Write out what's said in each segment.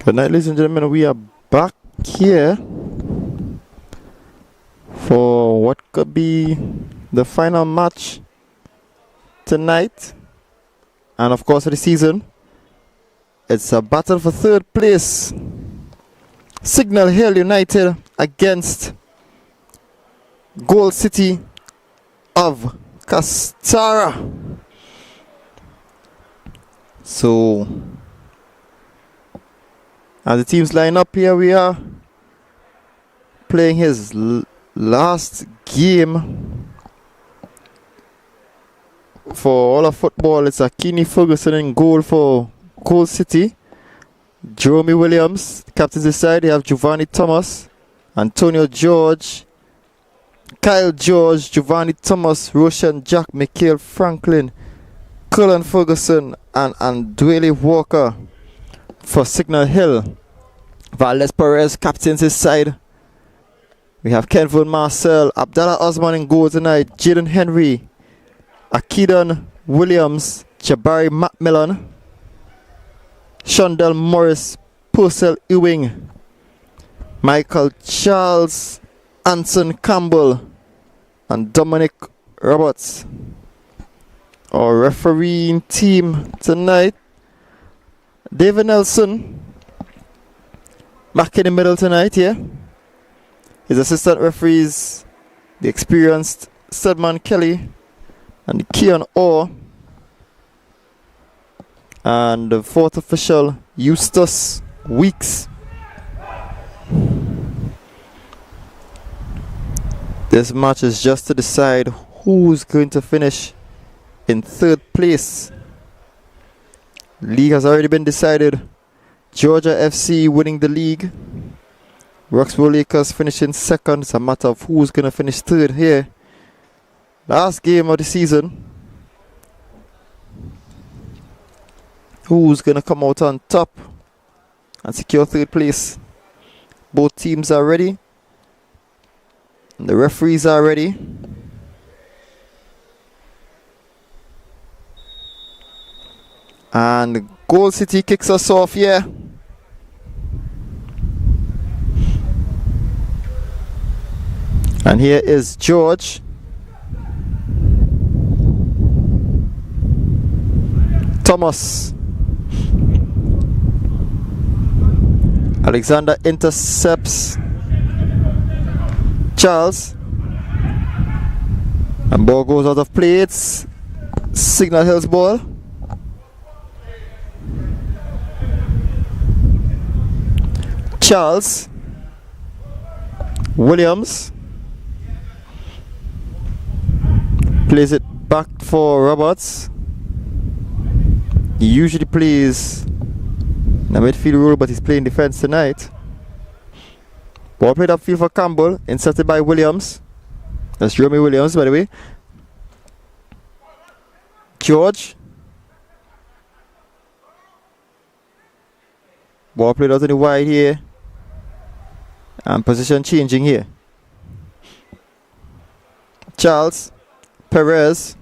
Good night, ladies and gentlemen. We are back here for what could be the final match tonight, and of course of the season. It's a battle for third place. Signal Hill United against Gold City of Castara. So, as the teams line up here, we are playing his last game for all of football. It's Akini Ferguson in goal for Gold City. Jeremy Williams, captains this side. They have Giovanni Thomas, Antonio George, Kyle George, Giovanni Thomas, Roshan Jack, Mikhail Franklin, Cullen Ferguson, and Dwight Walker for Signal Hill. Valdez Perez captains his side. We have Kenvin Marcel, Abdallah Osman in goal tonight, Jaden Henry, Akidan Williams, Jabari Macmillan, Shondell Morris, Purcell Ewing, Michael Charles, Anson Campbell, and Dominic Roberts. Our refereeing team tonight, David Nelson back in the middle tonight here. His assistant referees, the experienced Stedman Kelly and Keon Orr. And the fourth official, Eustace Weeks. This match is just to decide who's going to finish in third place. League has already been decided. Georgia FC winning the league. Roxborough Lakers finishing second. It's a matter of who's going to finish third here. Last game of the season. Who's going to come out on top and secure third place? Both teams are ready. And the referees are ready. And Gold City kicks us off here. And here is George. Thomas. Alexander intercepts Charles. And ball goes out of play. It's Signal Hill's ball. Charles. Williams. Plays it back for Roberts. He usually plays in the midfield role, but he's playing defense tonight. Ball played upfield for Campbell, inserted by Williams. That's Jeremy Williams, by the way. George. Ball played out in the wide here. And position changing here. Charles. Perez.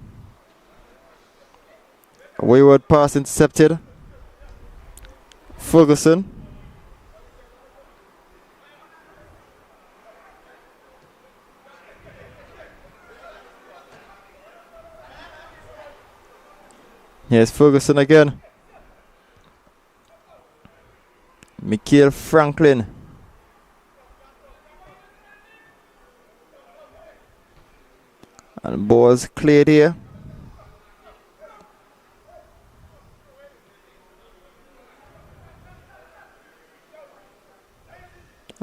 A wayward pass intercepted. Ferguson. Here's Ferguson again. Mikhail Franklin. And ball's cleared here.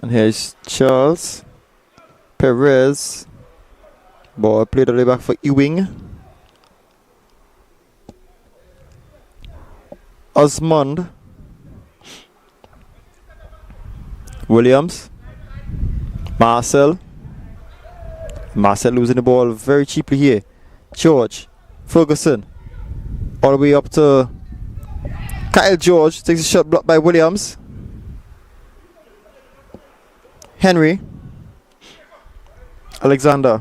And here's Charles. Perez. Ball played all the way back for Ewing. Osmond. Williams. Marcel. Marcel losing the ball very cheaply here. George. Ferguson. All the way up to Kyle George. Takes a shot blocked by Williams. Henry. Alexander.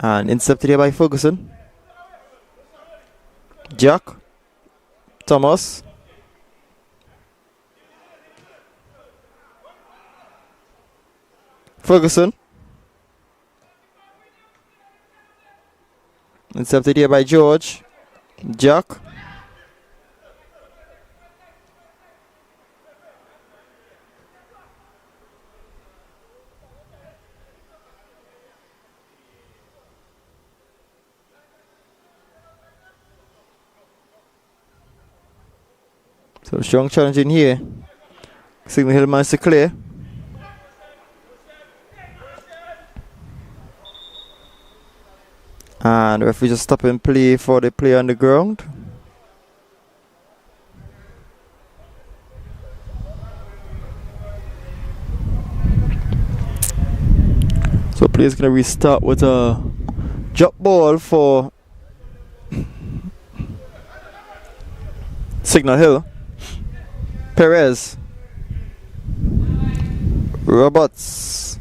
And intercepted here by Ferguson. Jack. Thomas. Ferguson. Intercepted here by George. Jack. So strong challenge in here. Signal Hill managed to clear. And the referee just stopping play for the play on the ground. So play is going to restart with a drop ball for Signal Hill. Perez. Roberts.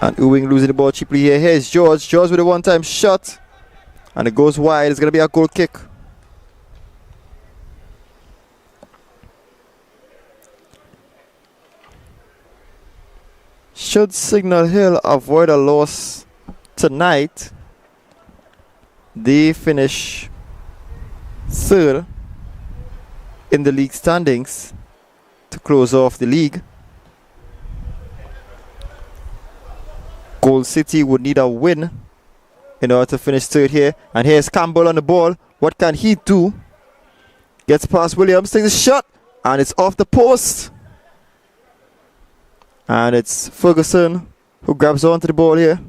And Ewing losing the ball cheaply here. Here's George. George with a one-time shot. And it goes wide. It's going to be a goal kick. Should Signal Hill avoid a loss tonight, they finish third in the league standings to close off the league. Gold City would need a win in order to finish third here. And here's Campbell on the ball. What can he do? Gets past Williams, takes a shot, and it's off the post. And it's Ferguson who grabs onto the ball here.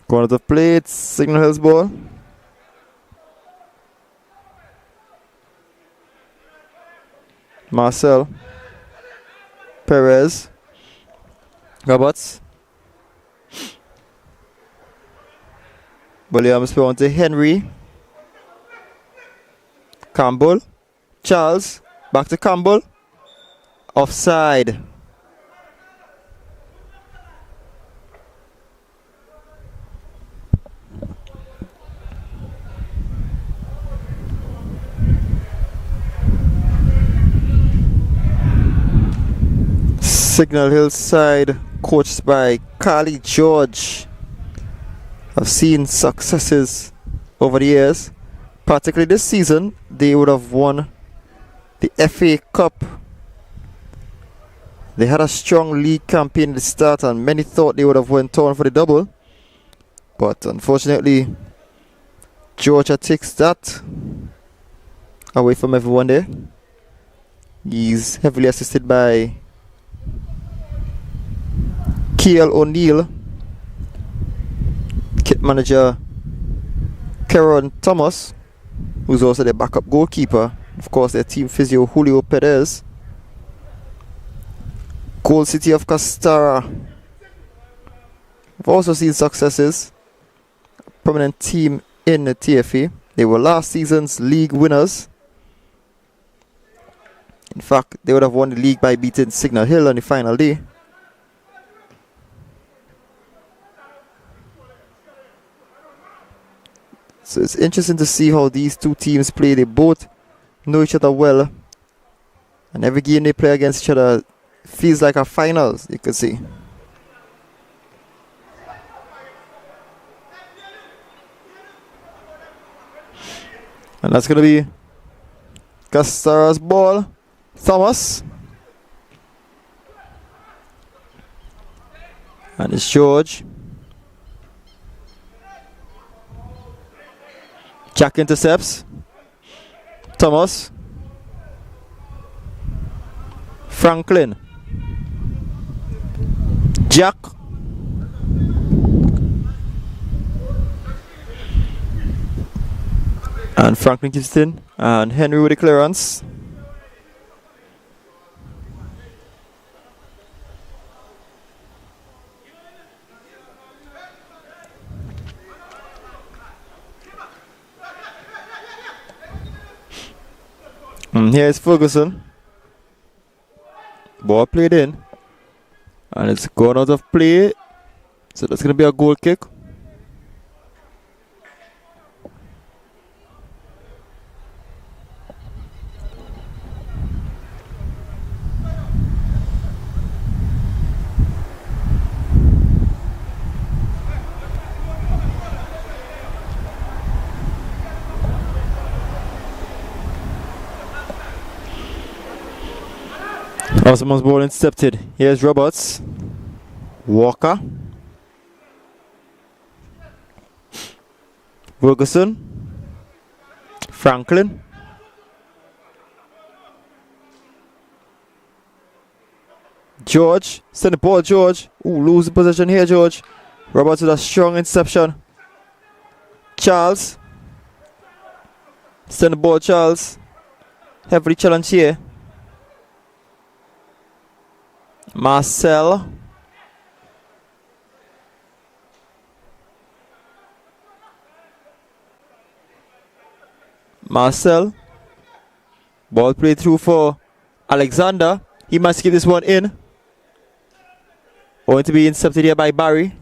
Corner of the plate, Signal Hill's ball. Marcel. Perez. Roberts. Williams on to Henry. Campbell. Charles. Back to Campbell. Offside. Signal Hill side, coached by Carly George. I've seen successes over the years. Particularly this season, they would have won the FA Cup. They had a strong league campaign at the start and many thought they would have went on for the double. But unfortunately, Georgia takes that away from everyone there. He's heavily assisted by Kiel O'Neill, kit manager Karen Thomas, who's also their backup goalkeeper. Of course, their team physio Julio Perez. Gold City of Castara. We've also seen successes. Permanent team in the TFA. They were last season's league winners. In fact, they would have won the league by beating Signal Hill on the final day. So it's interesting to see how these two teams play. They both know each other well. And every game they play against each other feels like a finals, you could see. And that's going to be Castara's ball. Thomas. And it's George. Jack intercepts. Thomas. Franklin. Jack. And Franklin gives it in. And Henry with the clearance. And here's Ferguson. Ball played in. And it's gone out of play. So that's going to be a goal kick. Osman's ball intercepted. Here's Roberts. Walker. Ferguson. Franklin. George. Send the ball, George. Ooh, lose the possession here, George. Roberts with a strong interception. Charles. Send the ball, Charles. Heavily challenge here. Marcel. Ball played through for Alexander. He must get this one in. Going to be intercepted here by Barry.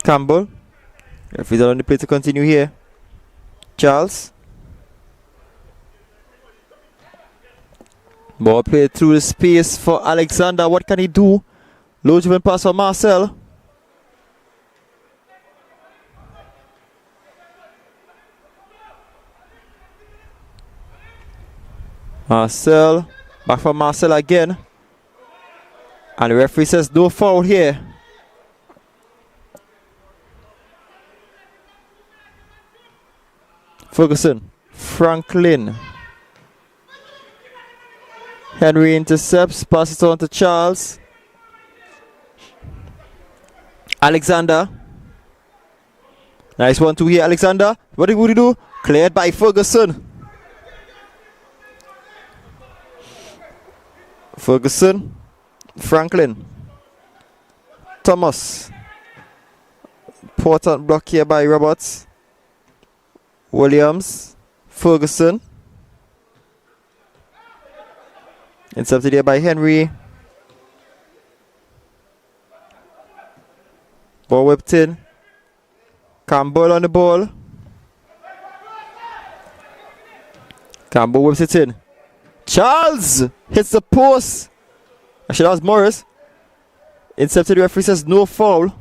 Campbell. Referee's on the play to continue here. Charles. Ball played through the space for Alexander. What can he do? Low driven pass for Marcel. Back for Marcel again. And the referee says no foul here. Ferguson. Franklin. Henry intercepts, passes on to Charles. Alexander. Nice 1-2 here, Alexander. What would he do? Cleared by Ferguson. Franklin. Thomas. Important block here by Roberts. Williams. Ferguson. Intercepted here by Henry. Ball whipped in. Campbell on the ball. Campbell whips it in. Charles hits the post. Actually, that was Morris. Intercepted, referee says no foul.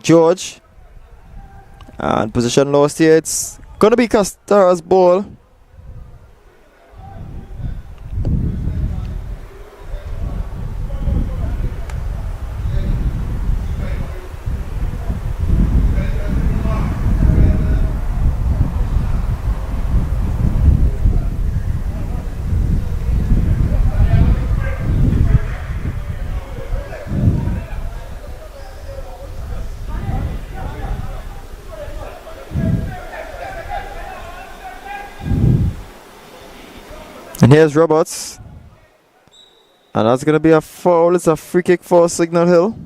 George. And position lost here. It's going to be Castara's ball. And here's Roberts. And that's going to be a foul. It's a free kick for Signal Hill.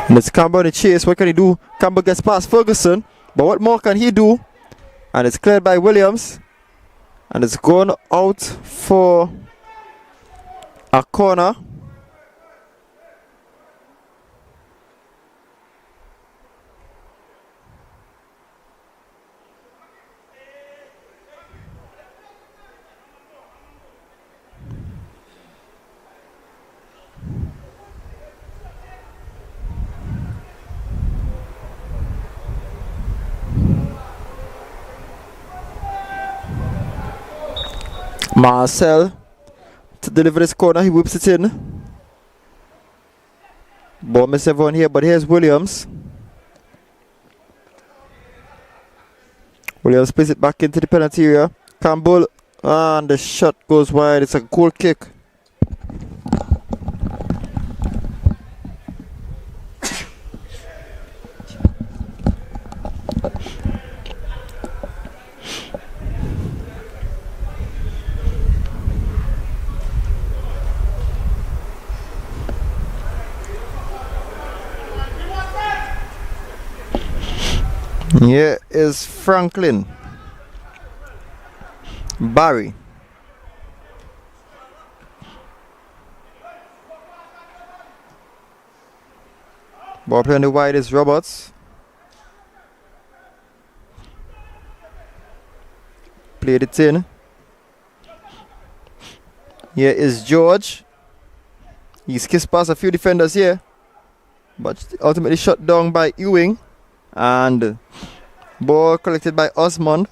And it's Campbell in the chase. What can he do? Campbell gets past Ferguson. But what more can he do? And it's cleared by Williams. And it's gone out for a corner. Marcel to deliver this corner, he whips it in. Ball miss everyone here, but here's Williams. Williams plays it back into the penalty area. Campbell, and the shot goes wide. It's a goal kick. Here is Franklin. Barry. Ball play on the wide is Roberts. Played it in. Here is George. He's kissed past a few defenders here, but ultimately shut down by Ewing. And ball collected by Osmond.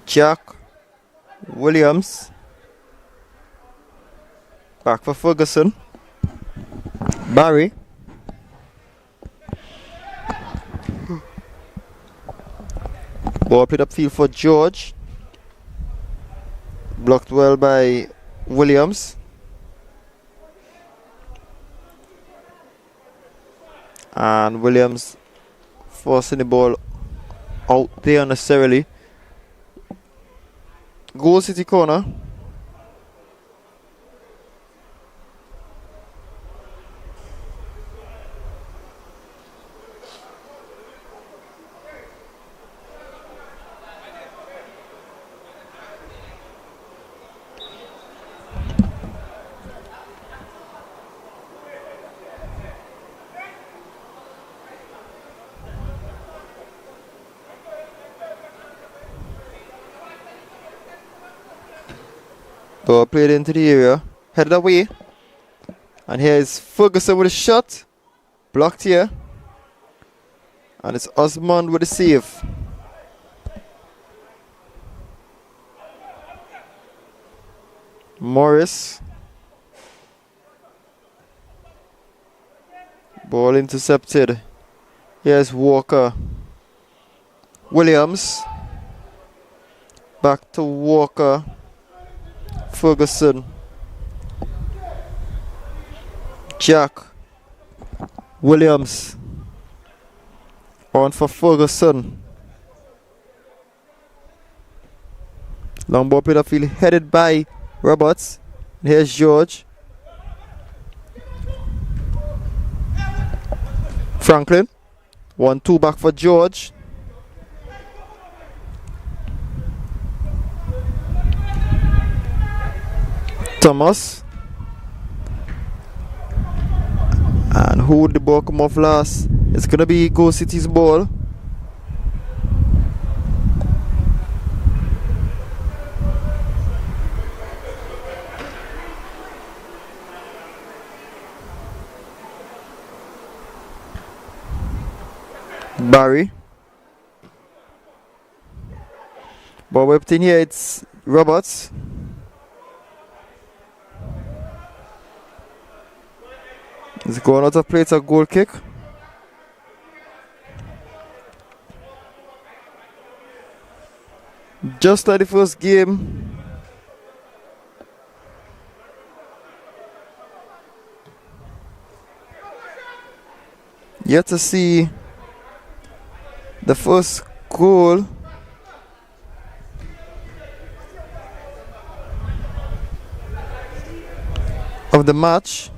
Jack Williams. Back for Ferguson. Barry. Ball played upfield for George. Blocked well by Williams. And Williams forcing the ball out there unnecessarily. Goal City corner. Ball played into the area, headed away, and here is Ferguson with a shot, blocked here, and it's Osmond with a save. Morris, ball intercepted. Here's Walker. Williams, back to Walker. Ferguson, Jack Williams, on for Ferguson. Long ball played upfield, headed by Roberts. Here's George. Franklin, 1-2 back for George. Thomas, and who would the ball come off last? It's gonna be Go City's ball. Barry, ball whipped in here. It's Roberts. It's going out of play. It's a goal kick. Just like the first game, yet to see the first goal of the match.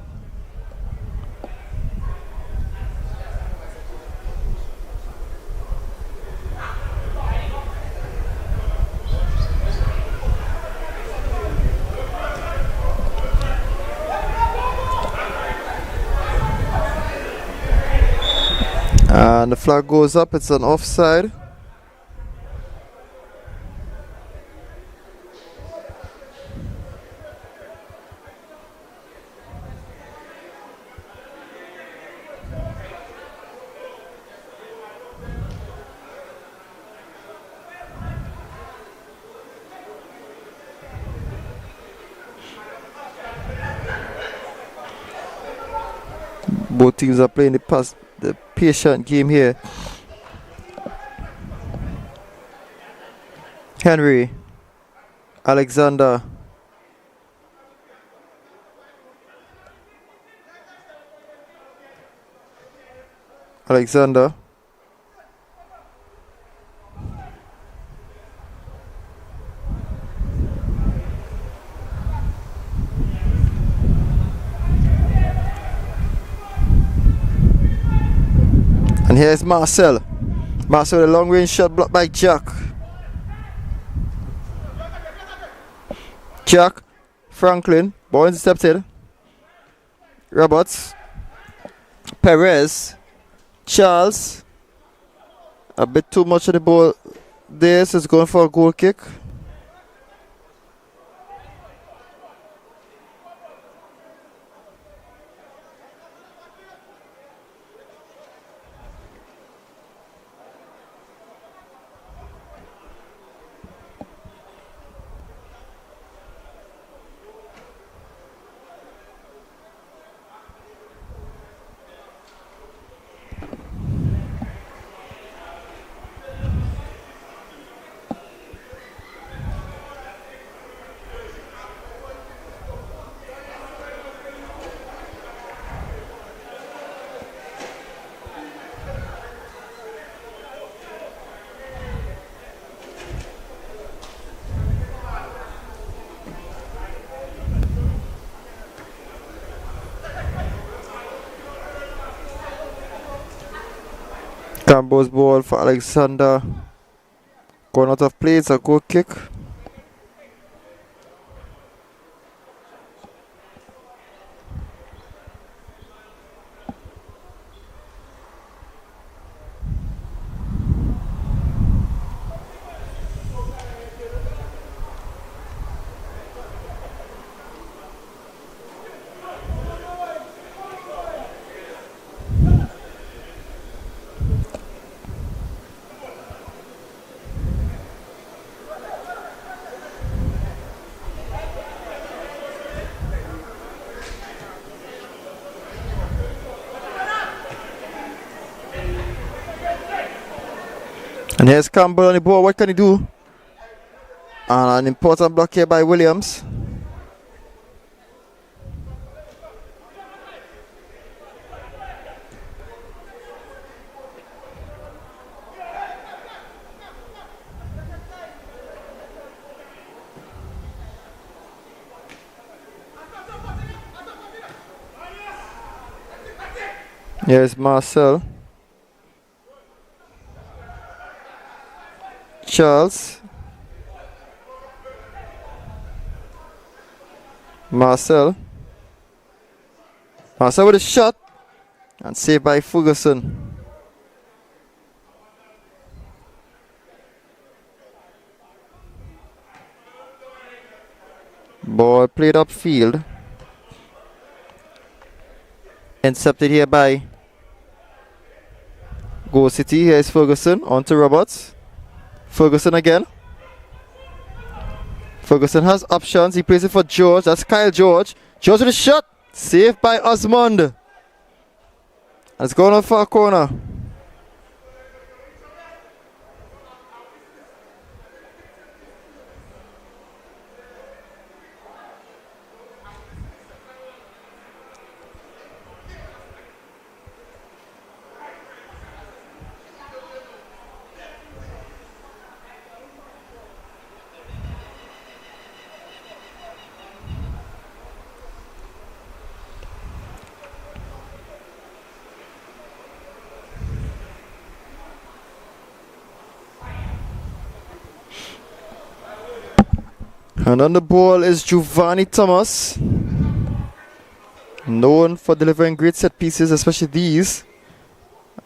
And the flag goes up, it's an offside. Both teams are playing the patient game here. Henry, Alexander, And here's Marcel. Marcel with a long range shot blocked by Jack. Jack, Franklin, ball intercepted. Roberts, Perez, Charles. A bit too much of the ball there, so it's going for a goal kick. Campbell's ball for Alexander. Going out of play, it's a goal kick. And here's Campbell on the ball. What can he do? And an important block here by Williams. Here's Marcel. Charles. Marcel with a shot and saved by Ferguson. Ball played upfield. Intercepted here by Go City. Here's Ferguson on to Roberts. Ferguson again. Ferguson has options. He plays it for George. That's Kyle George. George with a shot. Saved by Osmond. And it's going on for a corner. And on the ball is Giovanni Thomas, known for delivering great set pieces, especially these.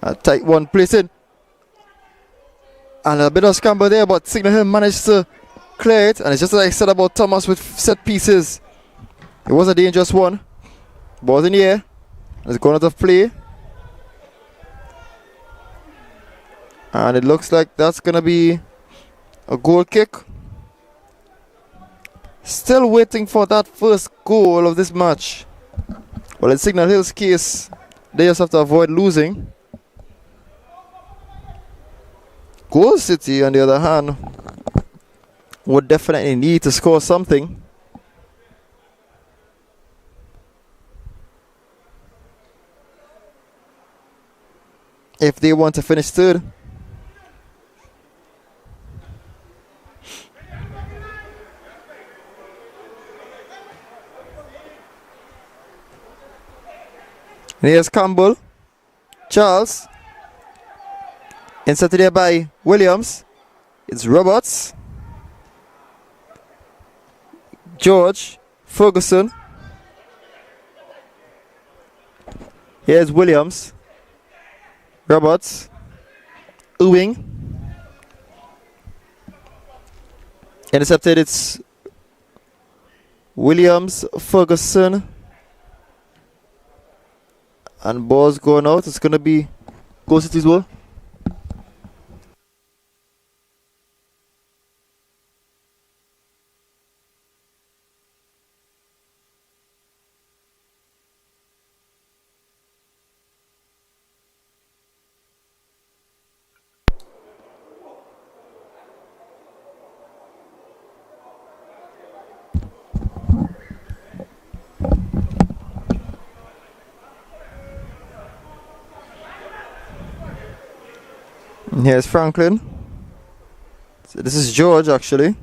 A tight one placed in. And a bit of scramble there, but Signal Hill managed to clear it. And it's just like I said about Thomas with set pieces. It was a dangerous one. Ball's in the air. It's going out of play. And it looks like that's going to be a goal kick. Still waiting for that first goal of this match. Well, in Signal Hill's case, they just have to avoid losing. Goal City, on the other hand, would definitely need to score something. If they want to finish third. Here's Campbell. Charles. Inserted there by Williams. It's Roberts. George. Ferguson. Here's Williams. Roberts. Ewing. Intercepted, it's Williams, Ferguson. And ball's going out. It's going to be Goal City's goal. Here's Franklin. So this is George actually.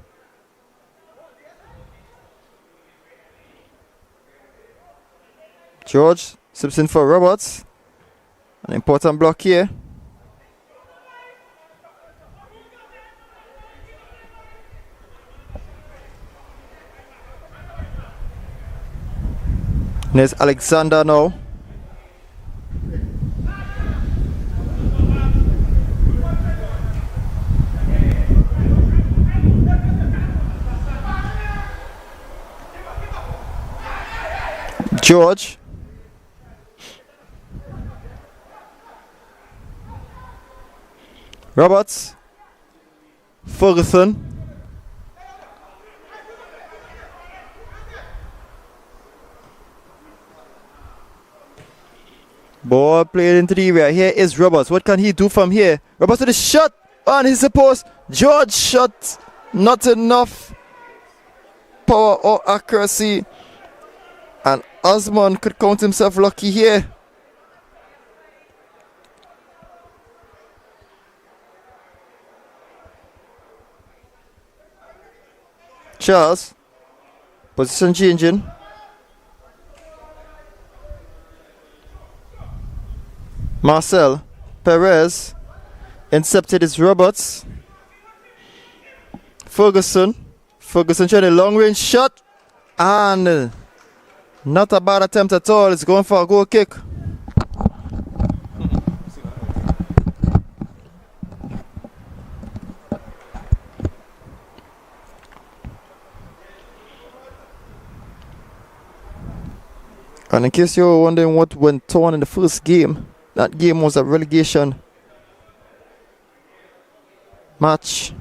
George slips in for Roberts. An important block here. And there's Alexander now. George. Roberts. Ferguson. Ball played into the area. Here is Roberts. What can he do from here? Roberts with a shot on his post. George shot. Not enough power or accuracy. And Osmond could count himself lucky here. Charles. Position changing. Marcel. Perez. Intercepted is Roberts. Ferguson. Ferguson tried a long range shot. And not a bad attempt at all. It's going for a goal kick. And in case you're wondering what went on in the first game, that game was a relegation match.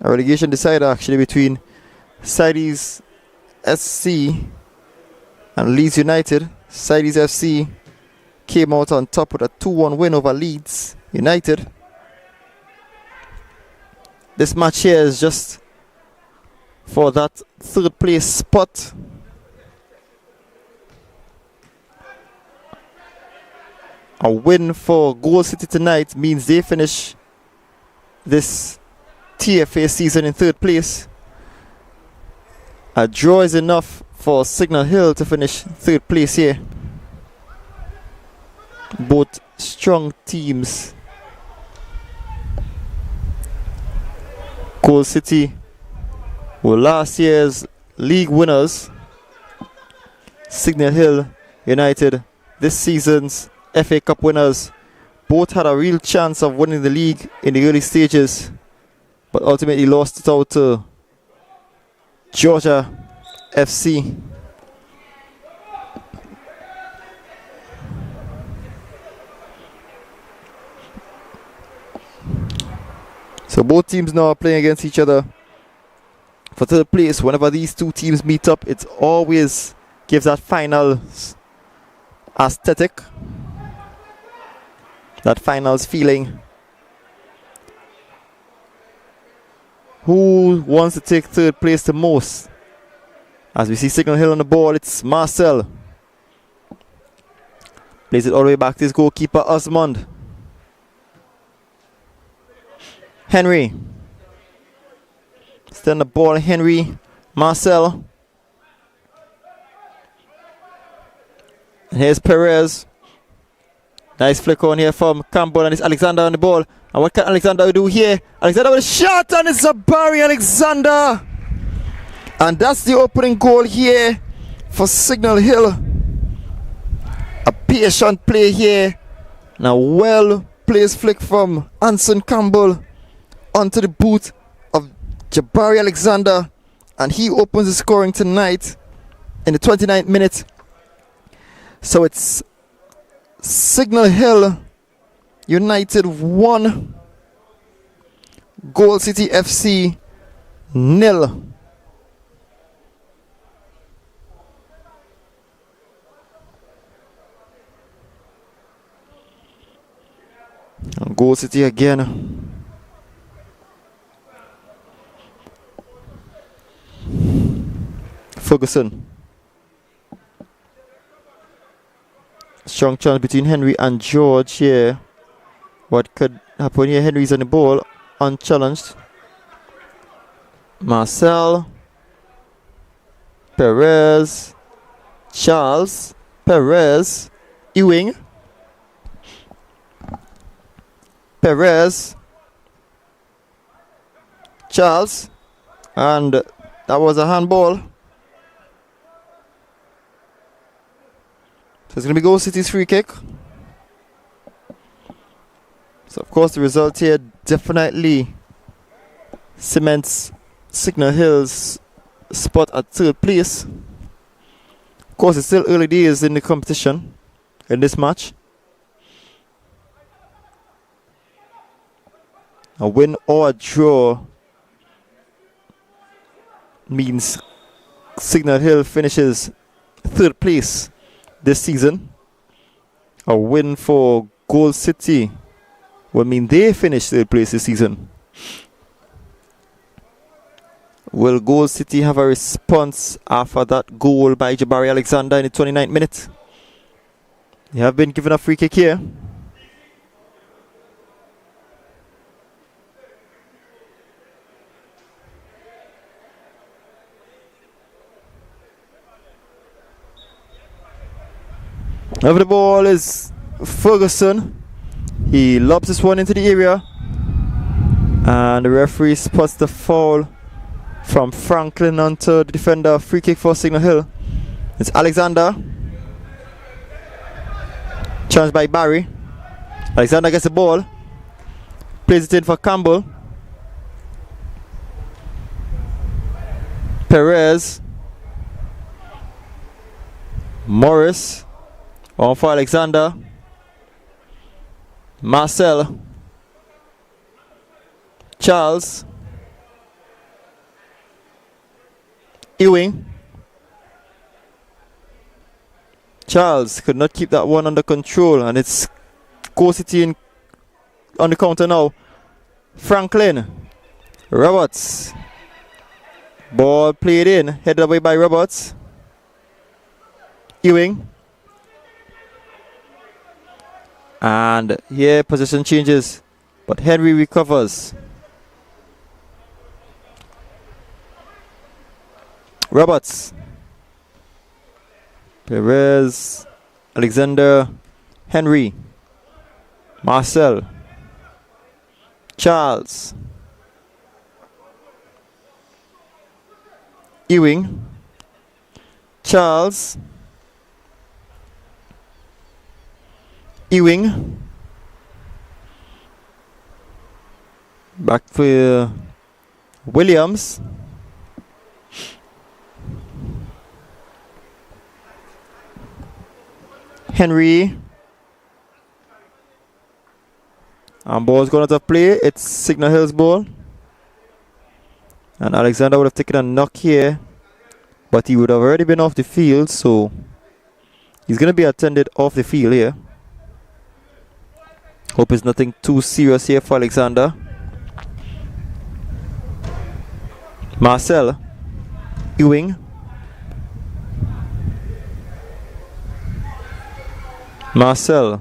A relegation decider actually between Sidey's SC and Leeds United. Sidey's FC came out on top with a 2-1 win over Leeds United. This match here is just for that third place spot. A win for Goal City tonight means they finish this TFA season in third place. A draw is enough for Signal Hill to finish third place here. Both strong teams. Goal City were last year's league winners. Signal Hill United this season's FA Cup winners. Both had a real chance of winning the league in the early stages, but ultimately lost it out to Georgia FC. So both teams now are playing against each other for third place. Whenever these two teams meet up, it always gives that finals aesthetic, that finals feeling. Who wants to take third place the most? As we see Signal Hill on the ball, it's Marcel. Plays it all the way back to his goalkeeper, Osmond. Henry. Still on the ball, Henry. Marcel. And here's Perez. Nice flick on here from Campbell, and it's Alexander on the ball. And what can Alexander do here? Alexander with a shot, and it's a Barry Alexander. And that's the opening goal here for Signal Hill. A patient play here. Now well-placed flick from Anson Campbell onto the boot of Jabari Alexander. And he opens the scoring tonight in the 29th minute. So it's Signal Hill United 1, Goal City FC 0. And Goal City again. Ferguson. Strong chance between Henry and George here. What could happen here? Henry's on the ball, unchallenged. Marcel. Perez. Charles. Perez. Ewing. Perez. Charles. And that was a handball. So it's going to be Goal City's free kick. So of course the result here definitely cements Signal Hill's spot at third place. Of course it's still early days in the competition in this match. A win or a draw means Signal Hill finishes third place this season. A win for Goal City will mean they finish third place this season. Will Goal City have a response after that goal by Jabari Alexander in the 29th minute? They have been given a free kick here. Over the ball is Ferguson. He lobs this one into the area. And the referee spots the foul from Franklin onto the defender. Free kick for Signal Hill. It's Alexander. Challenged by Barry. Alexander gets the ball. Plays it in for Campbell. Perez. Morris. On for Alexander. Marcel. Charles. Ewing. Charles could not keep that one under control, and it's Goal City on the counter now. Franklin. Roberts. Ball played in, headed away by Roberts. Ewing. And here position changes, but Henry recovers. Roberts. Perez. Alexander. Henry. Marcel. Charles. Ewing. Charles. Ewing. Back for Williams. Henry. And ball's going out of play. It's Signal Hill's ball. And Alexander would have taken a knock here, but he would have already been off the field, so he's going to be attended off the field here. Hope it's nothing too serious here for Alexander. Marcel. Ewing. Marcel.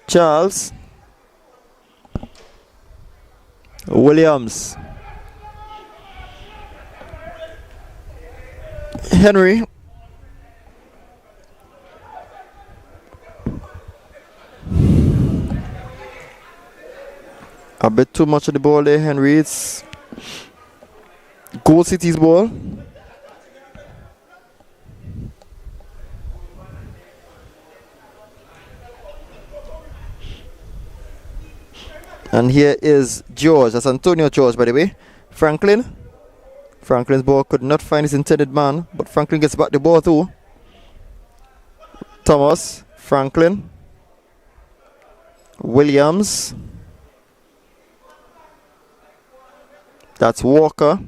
Charles. Williams. Henry. A bit too much of the ball there, Henry. It's Goal City's ball. And here is George. That's Antonio George, by the way. Franklin. Franklin's ball could not find his intended man, but Franklin gets back the ball too. Thomas. Franklin. Williams. That's Walker.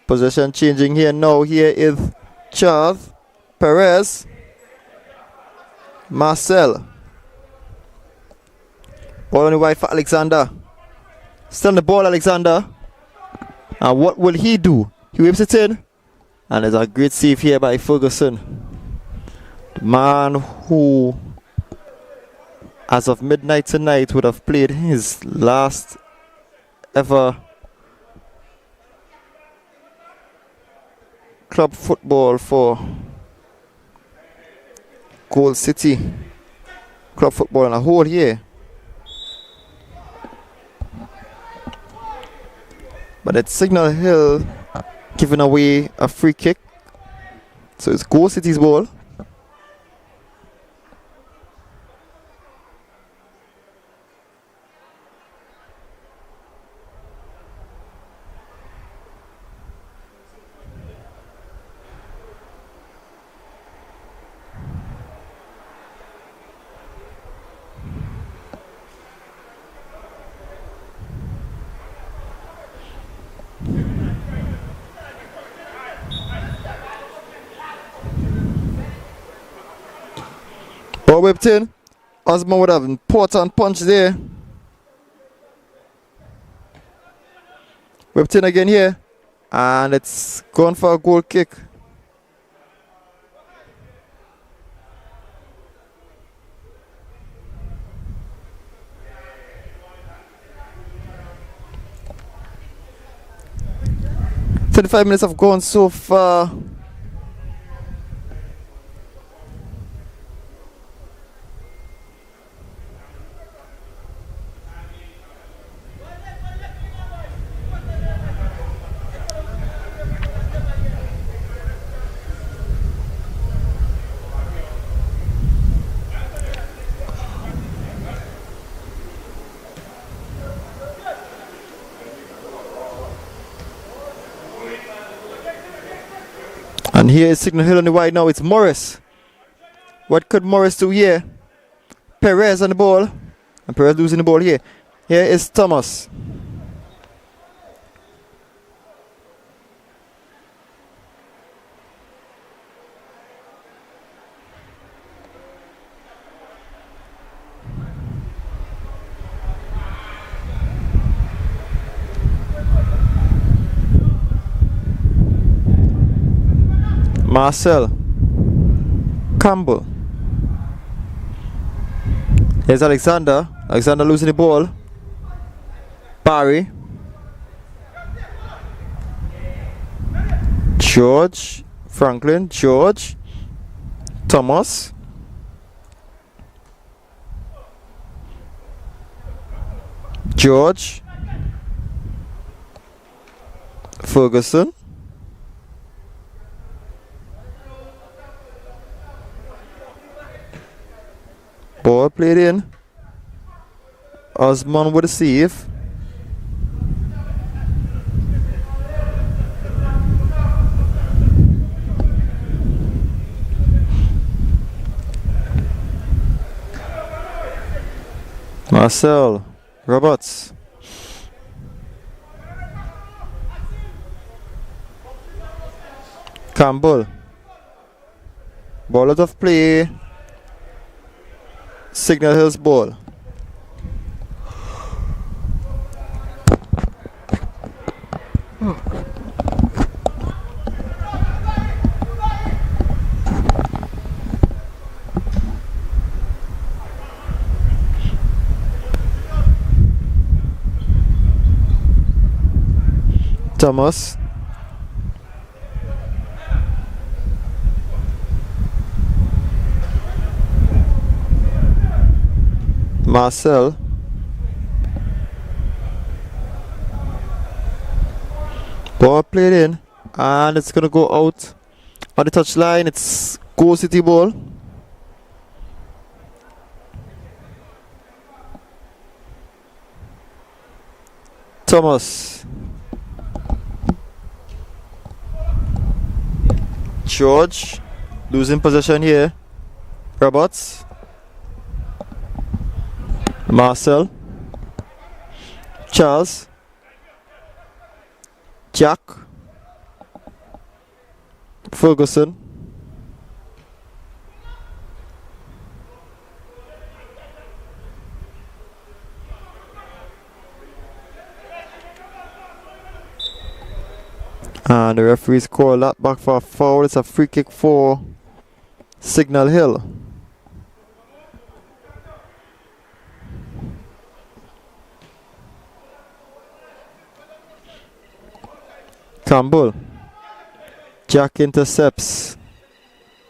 Possession changing here now. Here is Charles. Perez. Marcel. Ball on the right for Alexander. Still on the ball, Alexander. And what will he do? He whips it in. And there's a great save here by Ferguson. The man who, as of midnight tonight, would have played his last ever club football for Goal City. Club football in a whole year. But it's Signal Hill giving away a free kick. So it's Goal City's ball. Ball whipped in. Osman would have an important punch there. Whipped in again here. And it's gone for a goal kick. "35 minutes have gone so far. And here is Signal Hill on the wide now. It's Morris. What could Morris do here? Perez on the ball. And Perez losing the ball here. Here is Thomas. Marcel. Campbell. Here's Alexander. Alexander losing the ball. Barry. George. Franklin. George. Thomas. George. Ferguson. Ball played in. Osman with a save. Marcel. Roberts. Campbell. Ball out of play. Signal Hill's ball. Thomas. Marcel. Ball played in, and it's gonna go out on the touchline. It's Goal City ball. Thomas. George losing possession here. Roberts. Marcel. Charles. Jack. Ferguson. And the referees call that back for a foul. It's a free kick for Signal Hill. Campbell. Jack intercepts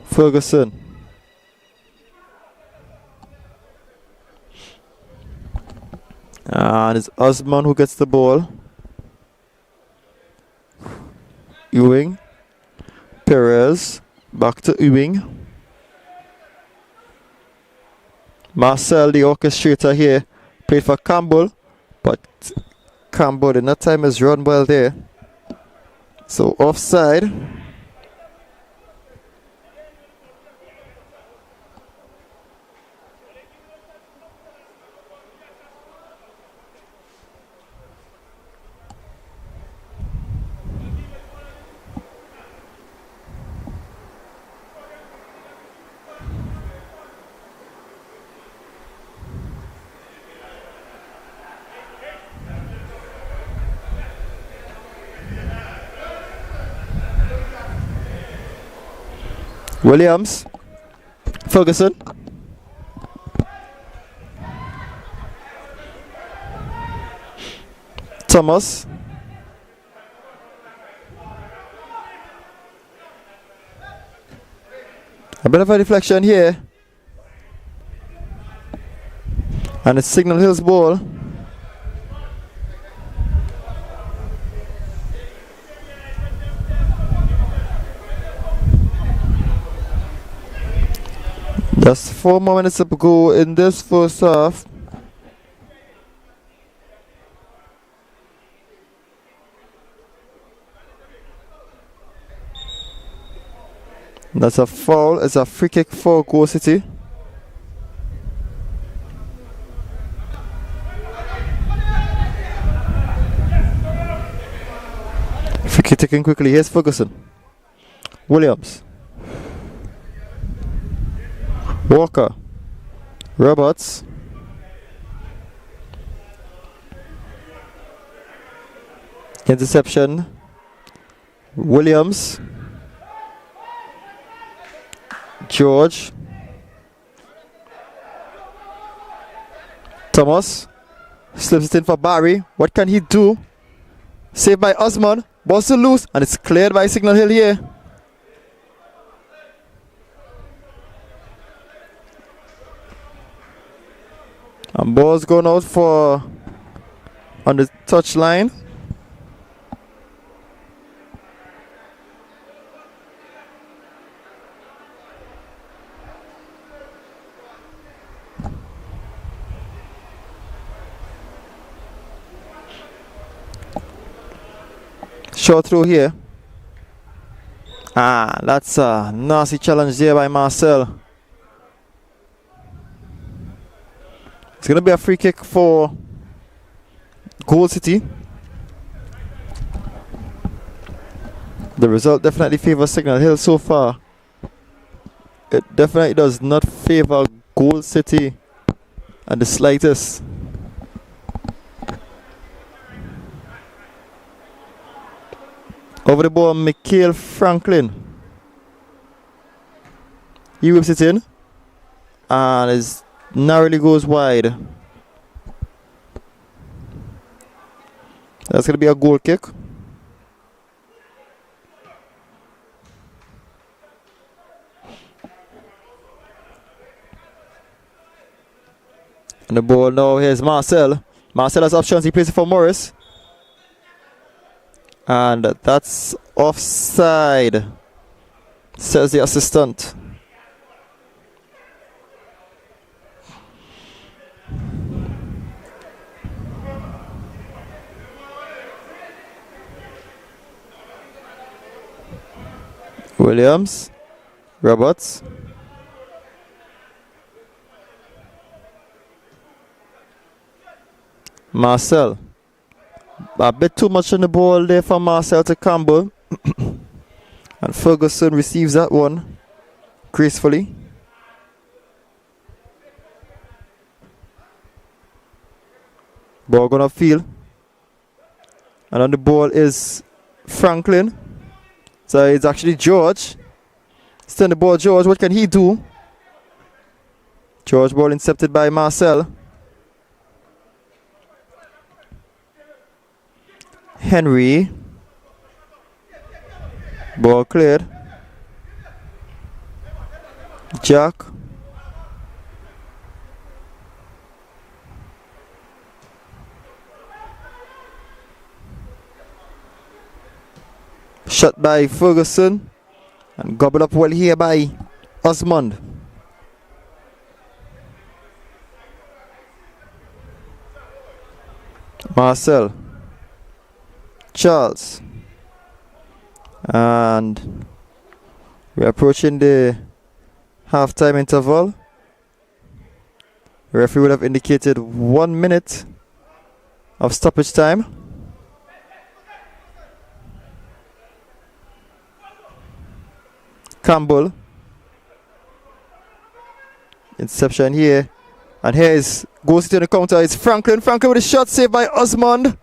Ferguson. And it's Osman who gets the ball. Ewing. Perez. Back to Ewing. Marcel, the orchestrator here, played for Campbell, but Campbell in that time has run well there. So offside. Williams, Ferguson, Thomas, a bit of a deflection here, and it's Signal Hill's ball. Just 4 more minutes to go in this first half. That's a foul. It's a free kick for Goal City. Free kick taken quickly. Here's Ferguson. Williams. Walker. Roberts. Interception. Williams. George. Thomas. Slips it in for Barry. What can he do? Saved by Osman. Ball still loose, and it's cleared by Signal Hill here. And ball's going out for on the touch line. Short through here. That's a nasty challenge there by Marcel. It's going to be a free kick for Goal City. The result definitely favors Signal Hill so far. It definitely does not favor Goal City at the slightest. Over the ball, Mikhail Franklin. He whips it in. And it narrowly goes wide. That's going to be a goal kick. And the ball now, here's Marcel. Marcel has options, he plays it for Morris. And that's offside, says the assistant. Williams, Roberts. Marcel. A bit too much on the ball there for Marcel to Campbell. And Ferguson receives that one gracefully. Ball gonna field. And on the ball is Franklin. So it's actually George. Stand the ball, George. What can he do? George, ball intercepted by Marcel. Henry. Ball cleared. Jack. Shot by Ferguson. And gobbled up well here by Osmond. Marcel. Charles. And we're approaching the half-time interval. The referee would have indicated 1 minute of stoppage time. Campbell. Interception here. And here is goes to the counter. It's Franklin. Franklin with a shot saved by Osmond.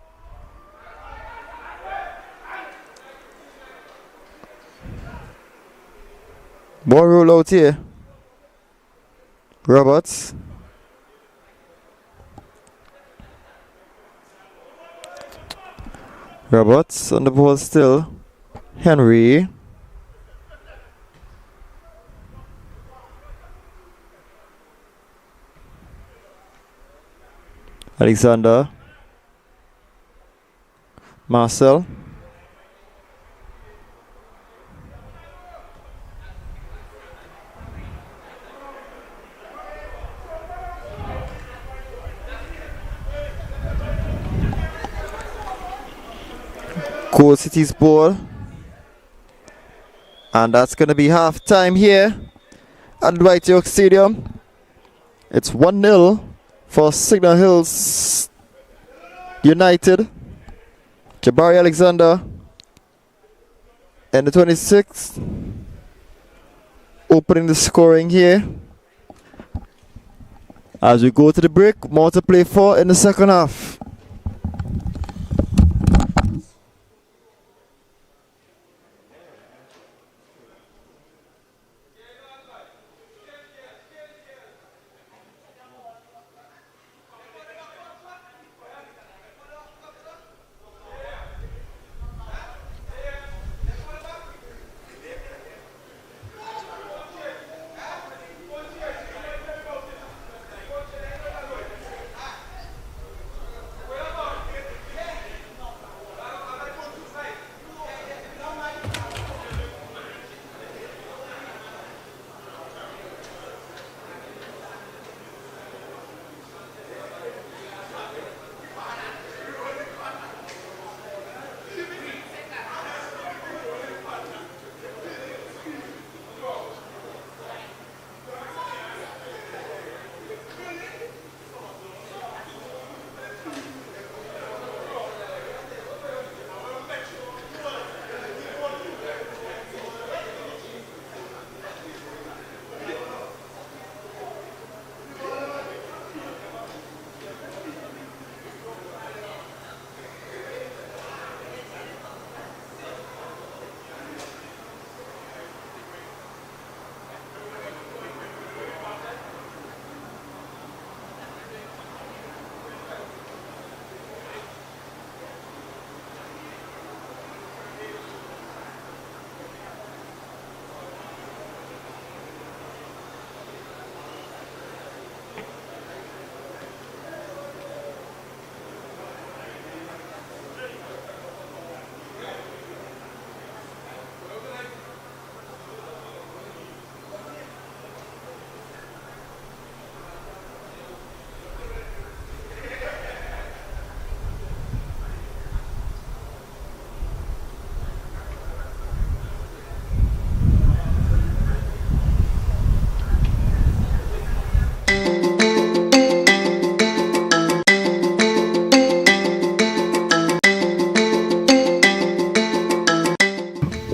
Ball roll out here. Roberts. Roberts on the ball still. Henry. Alexander. Marcel. Goal City's ball. And that's going to be half time here at Dwight Yorke Stadium. It's 1-0 for Signal Hills United. Jabari Alexander in the 26th. Opening the scoring here. As we go to the break, more to play for in the second half.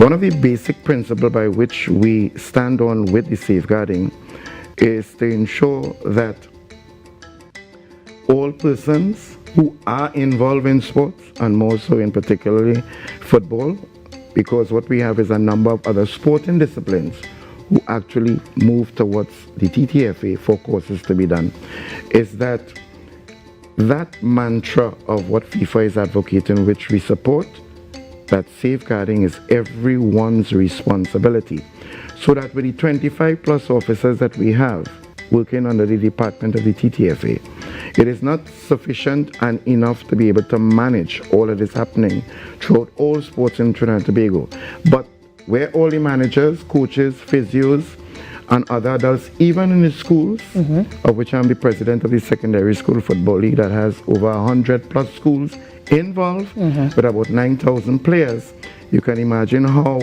One of the basic principles by which we stand on with the safeguarding is to ensure that all persons who are involved in sports, and more so in particularly football, because what we have is a number of other sporting disciplines who actually move towards the TFA for courses to be done, is that mantra of what FIFA is advocating, which we support, that safeguarding is everyone's responsibility. So that with the 25 plus officers that we have working under the department of the TFA, it is not sufficient and enough to be able to manage all of this happening throughout all sports in Trinidad and Tobago. But where all the managers, coaches, physios, and other adults, even in the schools, of which I'm the president of the Secondary School Football League that has over 100 plus schools involved with about 9,000 players, you can imagine how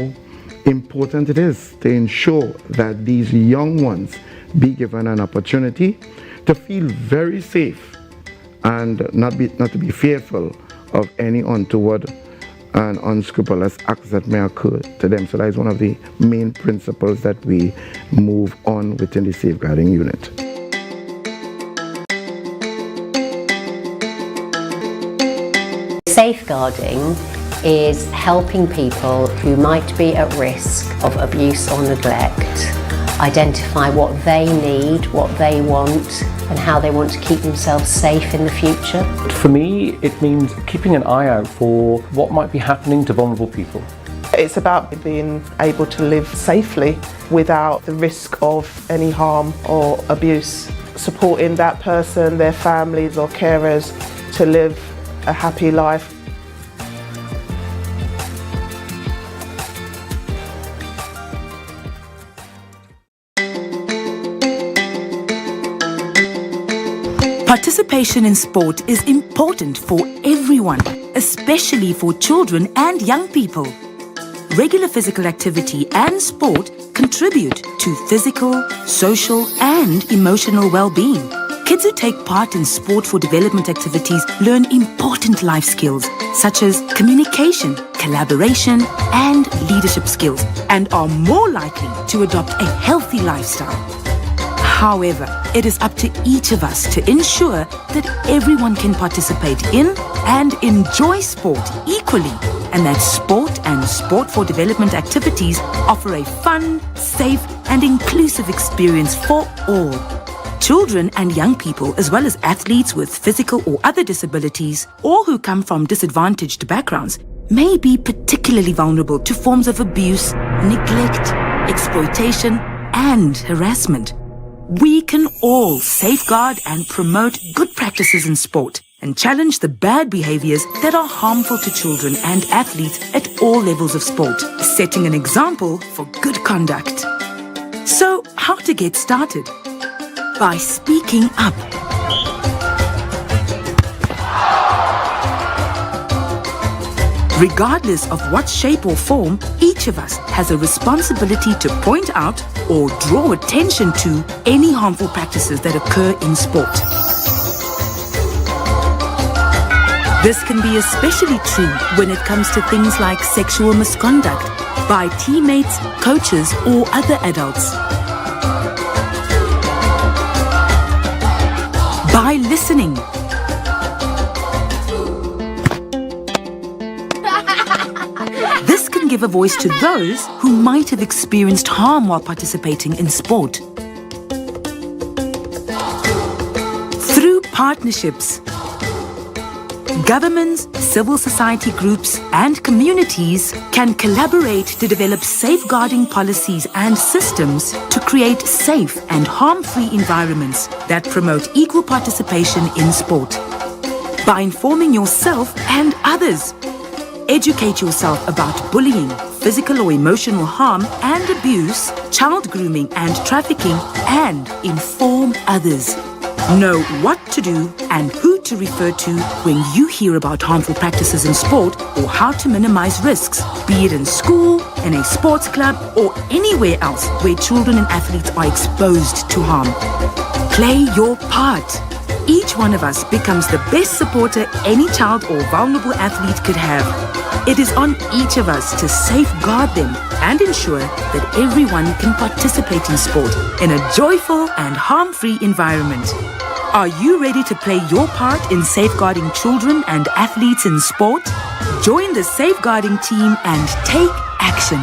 important it is to ensure that these young ones be given an opportunity to feel very safe and not to be fearful of any untoward and unscrupulous acts that may occur to them. So that is one of the main principles that we move on within the safeguarding unit. Safeguarding is helping people who might be at risk of abuse or neglect identify what they need, what they want, and how they want to keep themselves safe in the future. For me, it means keeping an eye out for what might be happening to vulnerable people. It's about being able to live safely without the risk of any harm or abuse, supporting that person, their families or carers to live a happy life. Participation in sport is important for everyone, especially for children and young people. Regular physical activity and sport contribute to physical, social, and emotional well-being. Kids who take part in sport for development activities learn important life skills such as communication, collaboration, and leadership skills, and are more likely to adopt a healthy lifestyle. However, it is up to each of us to ensure that everyone can participate in and enjoy sport equally, and that sport and sport for development activities offer a fun, safe, and inclusive experience for all. Children and young people, as well as athletes with physical or other disabilities, or who come from disadvantaged backgrounds, may be particularly vulnerable to forms of abuse, neglect, exploitation, and harassment. We can all safeguard and promote good practices in sport and challenge the bad behaviors that are harmful to children and athletes at all levels of sport, setting an example for good conduct. So, how to get started? By speaking up. Regardless of what shape or form, each of us has a responsibility to point out or draw attention to any harmful practices that occur in sport. This can be especially true when it comes to things like sexual misconduct by teammates, coaches, or other adults. By listening. This can give a voice to those who might have experienced harm while participating in sport. Through partnerships, governments, civil society groups, and communities can collaborate to develop safeguarding policies and systems to create safe and harm-free environments that promote equal participation in sport. By informing yourself and others, educate yourself about bullying, physical or emotional harm and abuse, child grooming and trafficking, and inform others. Know what to do and who to refer to when you hear about harmful practices in sport, or how to minimize risks, be it in school, in a sports club, or anywhere else where children and athletes are exposed to harm. Play your part. Each one of us becomes the best supporter any child or vulnerable athlete could have. It is on each of us to safeguard them and ensure that everyone can participate in sport in a joyful and harm-free environment. Are you ready to play your part in safeguarding children and athletes in sport? Join the safeguarding team and take action.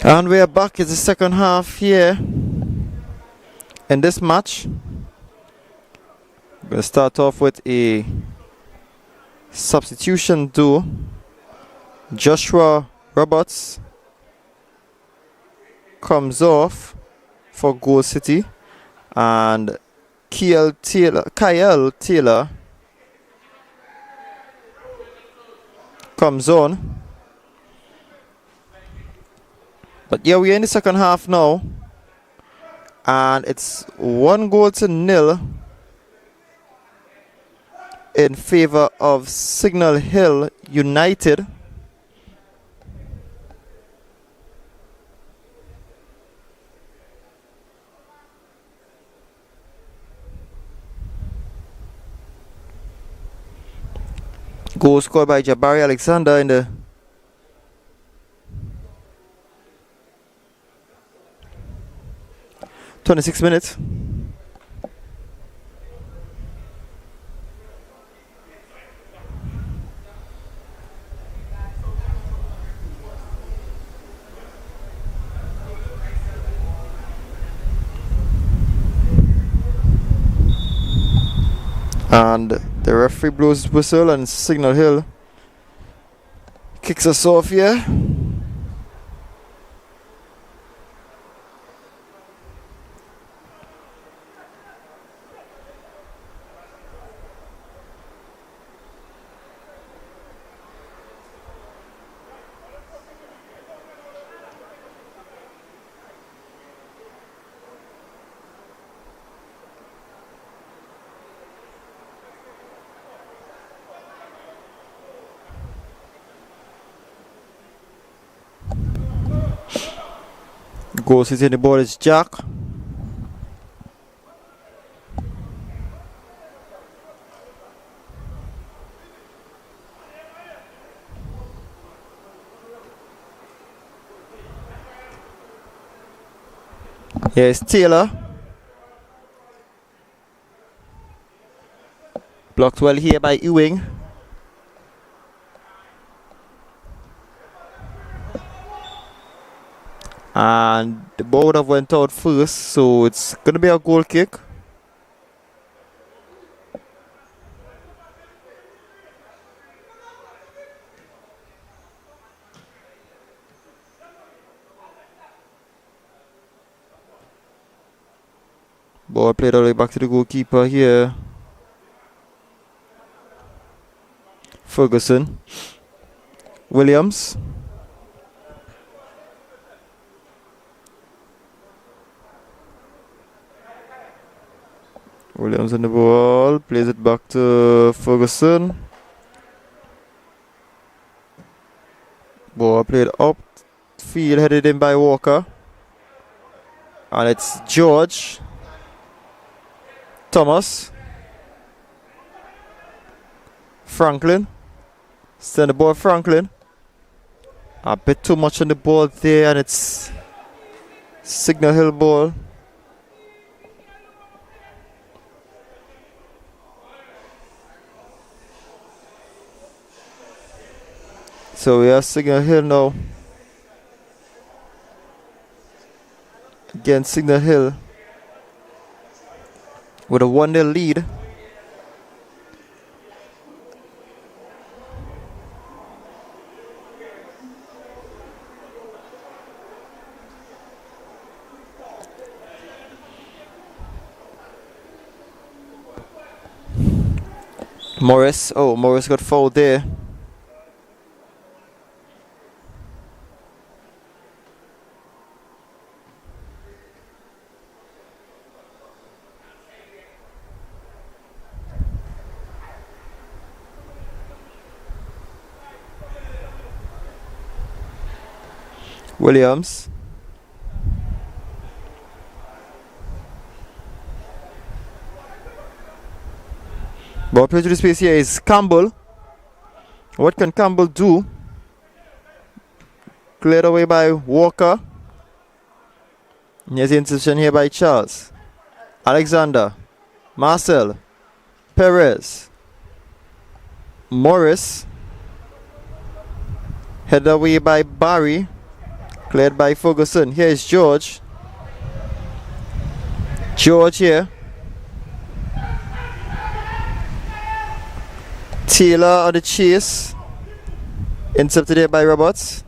And we are back. It's the second half here in this match. We'll start off with a Substitution do. Joshua Roberts comes off for Goal City, and Kyle Taylor comes on. But yeah, we're in the second half now, and it's 1-0 in favor of Signal Hill United. Goal scored by Jabari Alexander in the 26th minute. And the referee blows his whistle, and Signal Hill kicks us off here. Goal City in the ball is Jack. Here's Taylor. Blocked well here by Ewing. And the ball would have went out first, so it's going to be a goal kick. Ball played all the way back to the goalkeeper here. Ferguson. Williams. Williams on the ball, plays it back to Ferguson. Ball played up field, headed in by Walker. And it's George Thomas. Franklin. Send the ball, Franklin. A bit too much on the ball there, and it's Signal Hill ball. So we are Signal Hill now. Again, Signal Hill with a 1-0 lead. Morris got fouled there. Williams. Ball play to the space here is Campbell. What can Campbell do? Cleared away by Walker. Here's the interception here by Charles. Alexander. Marcel. Perez. Morris. Headed away by Barry. Cleared by Ferguson. Here is George. George here. Taylor on the chase. Intercepted there by Roberts.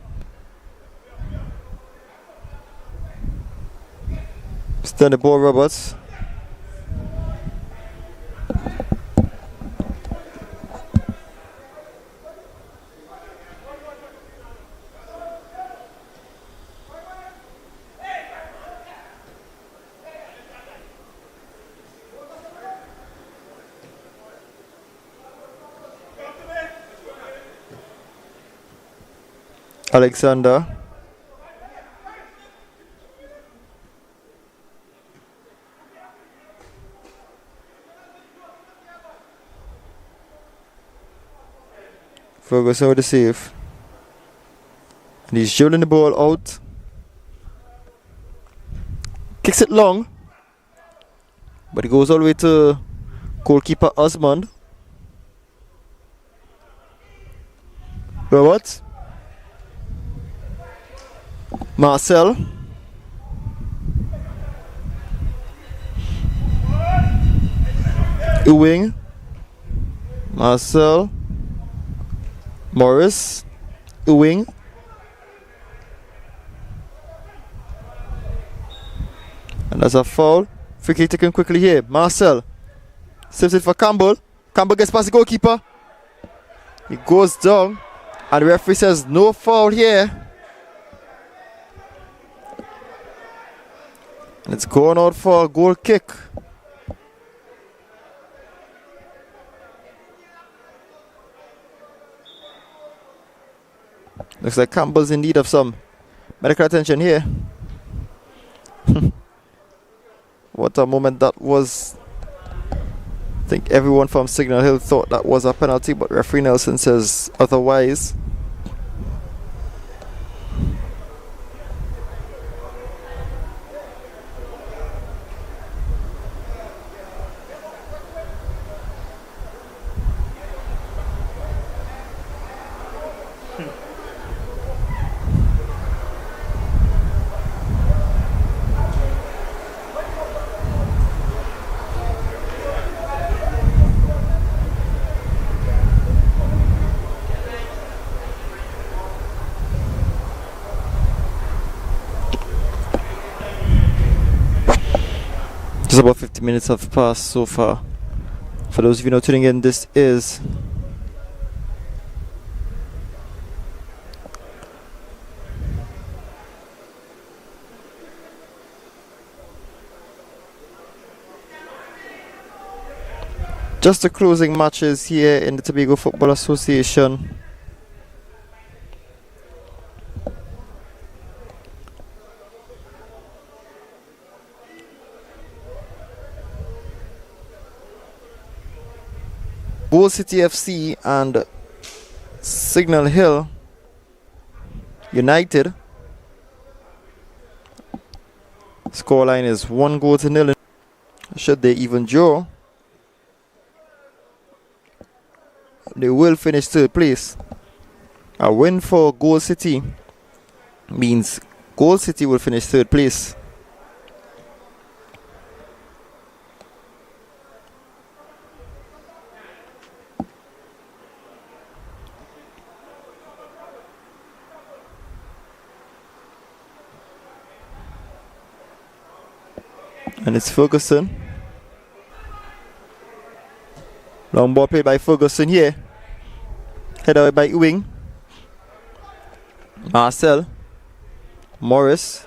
Still the ball, Roberts. Alexander. Ferguson with the save. And he's dribbling the ball out. Kicks it long. But it goes all the way to goalkeeper Osmond. Roberts. Marcel. Ewing. Marcel. Morris. Ewing. And that's a foul. Free kick taken quickly here. Marcel. Saves it for Campbell. Campbell gets past the goalkeeper. He goes down. And the referee says no foul here. And it's going out for a goal kick. Looks like Campbell's in need of some medical attention here. What a moment that was. I think everyone from Signal Hill thought that was a penalty, but referee Nelson says otherwise. Just about 50 minutes have passed so far. For those of you not tuning in, this is just the closing matches here in the Tobago Football Association. Goal City FC and Signal Hill United. Scoreline is 1-0. Should they even draw, they will finish third place. A win for Goal City means Goal City will finish third place. And it's Ferguson. Long ball played by Ferguson here. Headed away by Ewing. Marcel. Morris.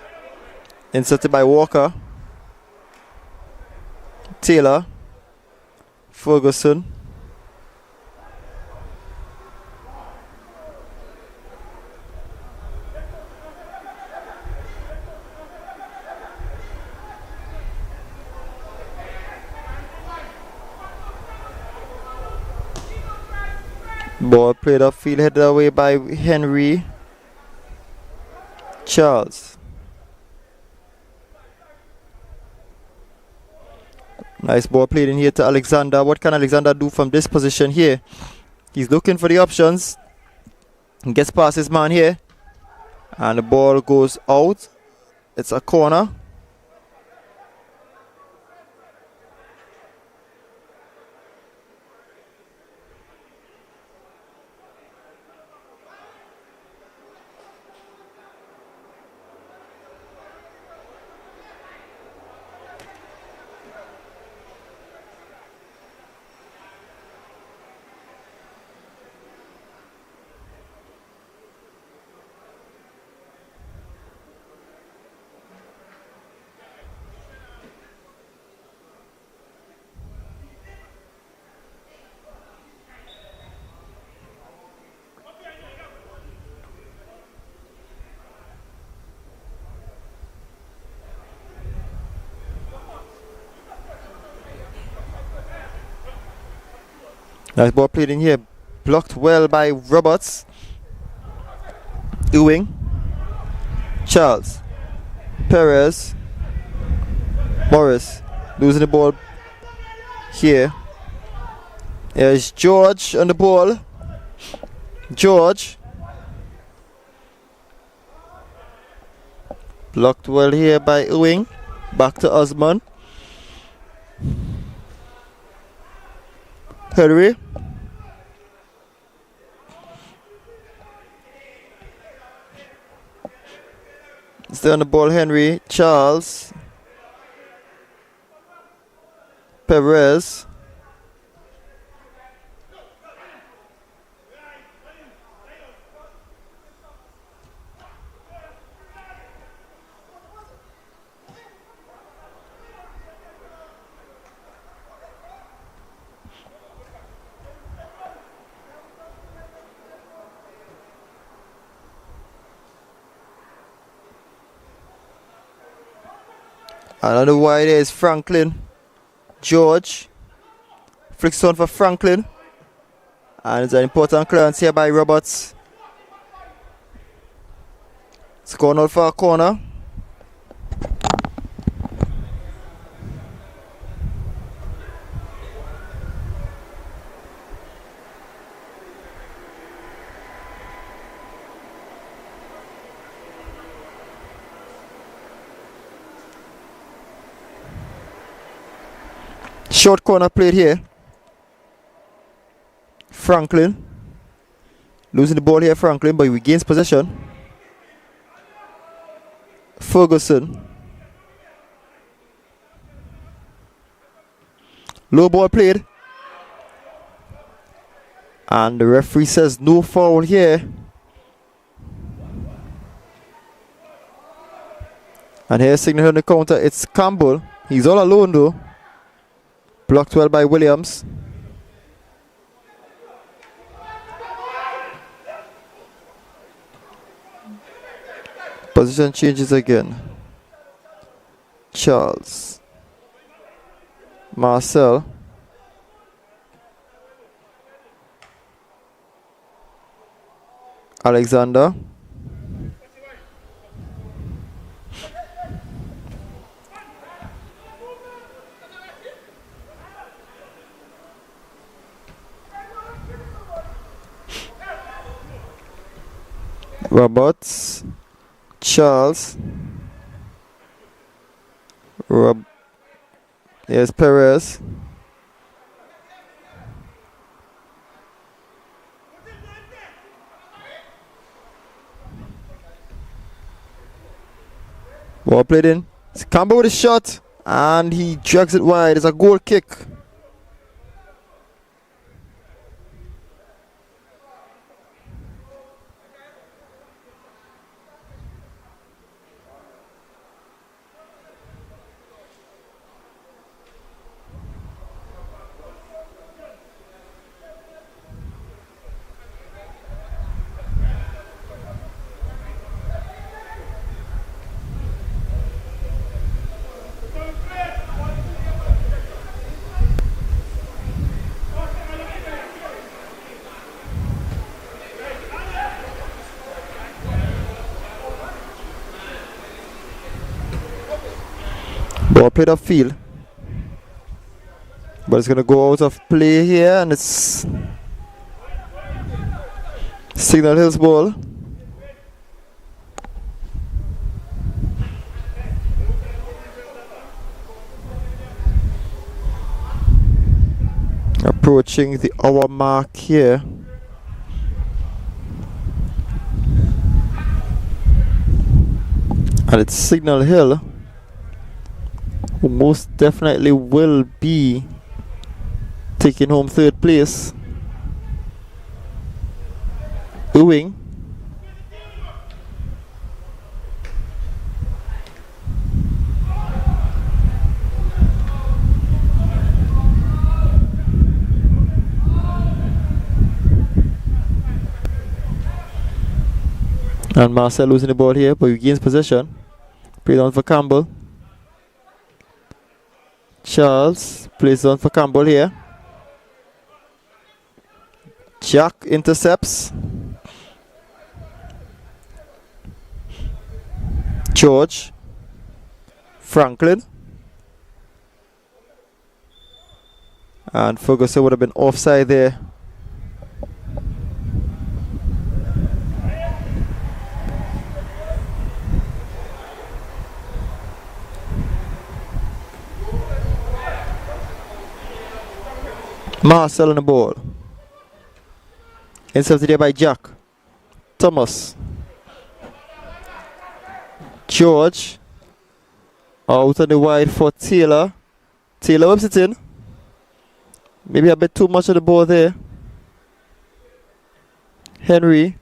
Inserted by Walker. Taylor. Ferguson. Ball played upfield, headed away by Henry Charles. Nice ball played in here to Alexander. What can Alexander do from this position here? He's looking for the options. He gets past his man here. And the ball goes out. It's a corner. Nice ball played in here. Blocked well by Roberts. Ewing. Charles. Perez. Morris. Losing the ball here. There's George on the ball. George. Blocked well here by Ewing. Back to Osman. Henry. Stay on the ball, Henry. Charles. Perez. Another wide is Franklin. George. Flicks on for Franklin. And it's an important clearance here by Roberts. It's going out for a corner. Short corner played here. Franklin. Losing the ball here, Franklin, but he regains possession. Ferguson. Low ball played. And the referee says no foul here. And here's signal on the counter. It's Campbell. He's all alone though. Blocked well by Williams. Position changes again. Charles. Marcel. Alexander. Roberts, Charles, yes, Perez, ball played in. It's Campbell with a shot, and he drags it wide. It's a goal kick. Ball played upfield, but it's gonna go out of play here, and it's Signal Hills ball. Approaching the hour mark here. And it's Signal Hill who most definitely will be taking home third place. Ewing. And Marcel losing the ball here, but he gains possession. Play down for Campbell. Charles plays on for Campbell here. Jack intercepts. George. Franklin. And Ferguson would have been offside there. Marcel on the ball. Intercepted there by Jack. Thomas. George. Out on the wide for Taylor. Taylor whips it in. Maybe a bit too much of the ball there. Henry.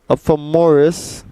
Up for Morris.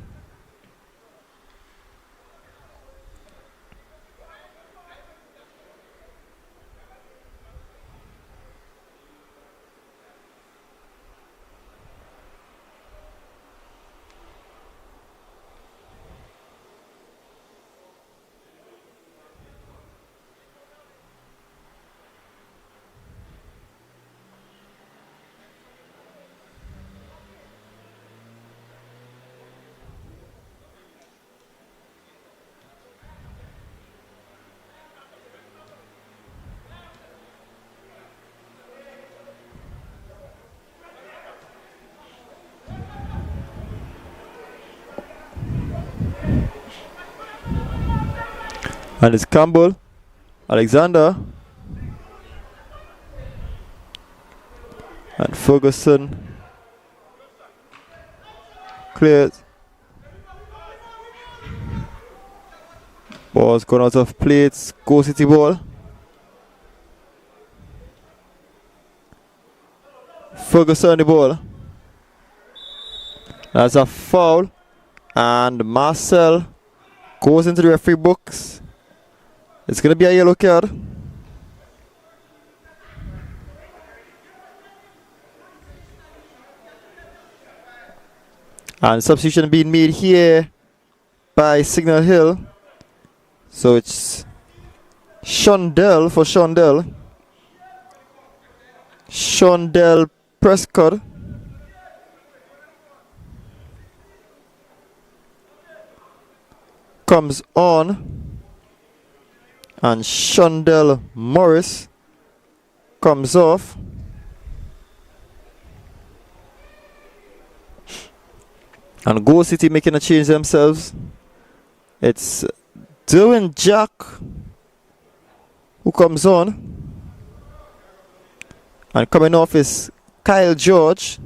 And it's Campbell. Alexander. And Ferguson. Clears. Ball's gone out of play. It's Go City ball. Ferguson on the ball. That's a foul. And Marcel goes into the referee box. It's going to be a yellow card. And substitution being made here by Signal Hill. So it's Shondell for Shondell. Shondell Prescott. Comes on. And Shondell Morris comes off. And Go City making a change themselves. It's Derwin Jack who comes on. And coming off is Kyle George.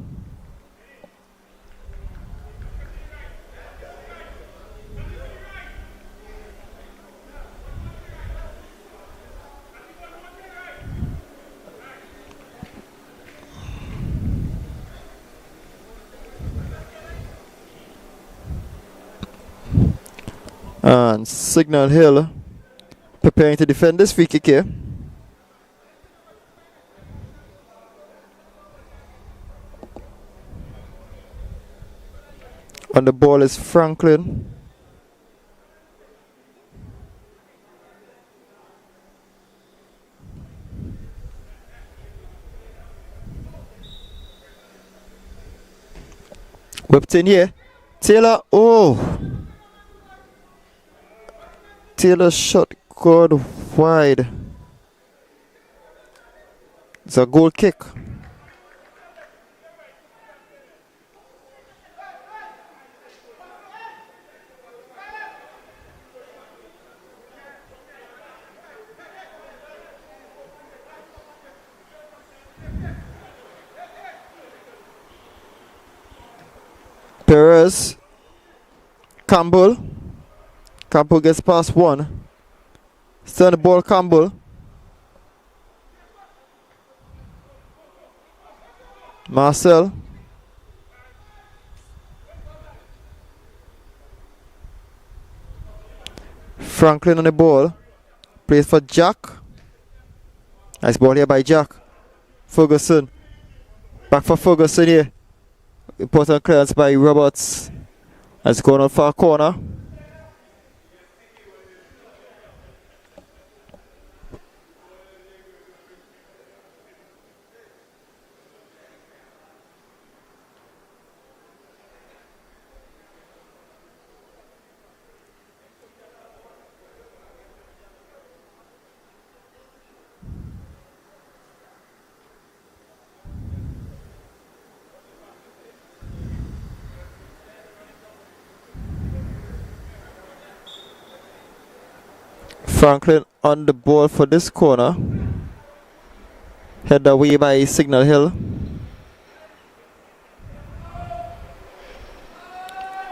And Signal Hill preparing to defend this free kick here. On the ball is Franklin. Whipped in here. Taylor. Oh! Taylor shot God wide. It's a goal kick. Perez. Campbell. Campbell gets past one. Still on the ball, Campbell. Marcel. Franklin on the ball. Plays for Jack. Nice ball here by Jack. Ferguson. Back for Ferguson here. Important clearance by Roberts. That's going on for a corner. Franklin on the ball for this corner. Head away by Signal Hill.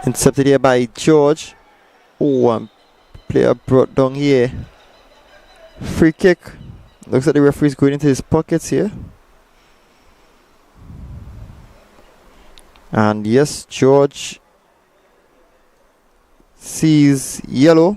Intercepted here by George. Oh, and player brought down here. Free kick. Looks like the referee's going into his pockets here. And yes, George sees yellow.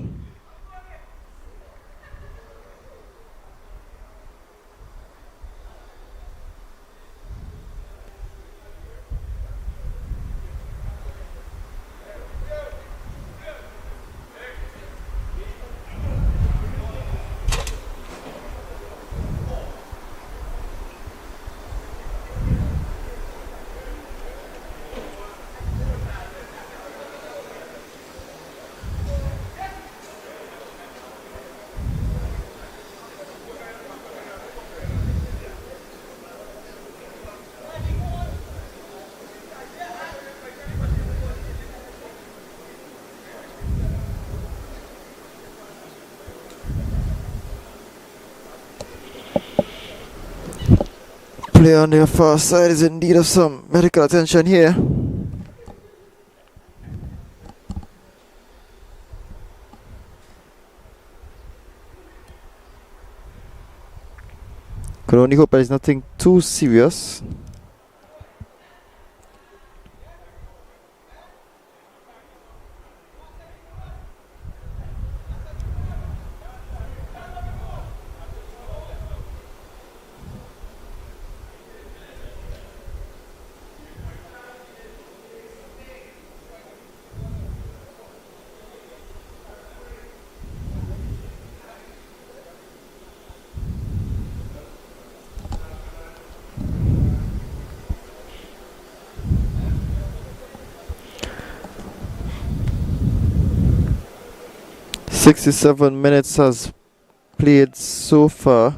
Player on their far side is in need of some medical attention here. Could only hope that it's nothing too serious. "67 minutes has played so far.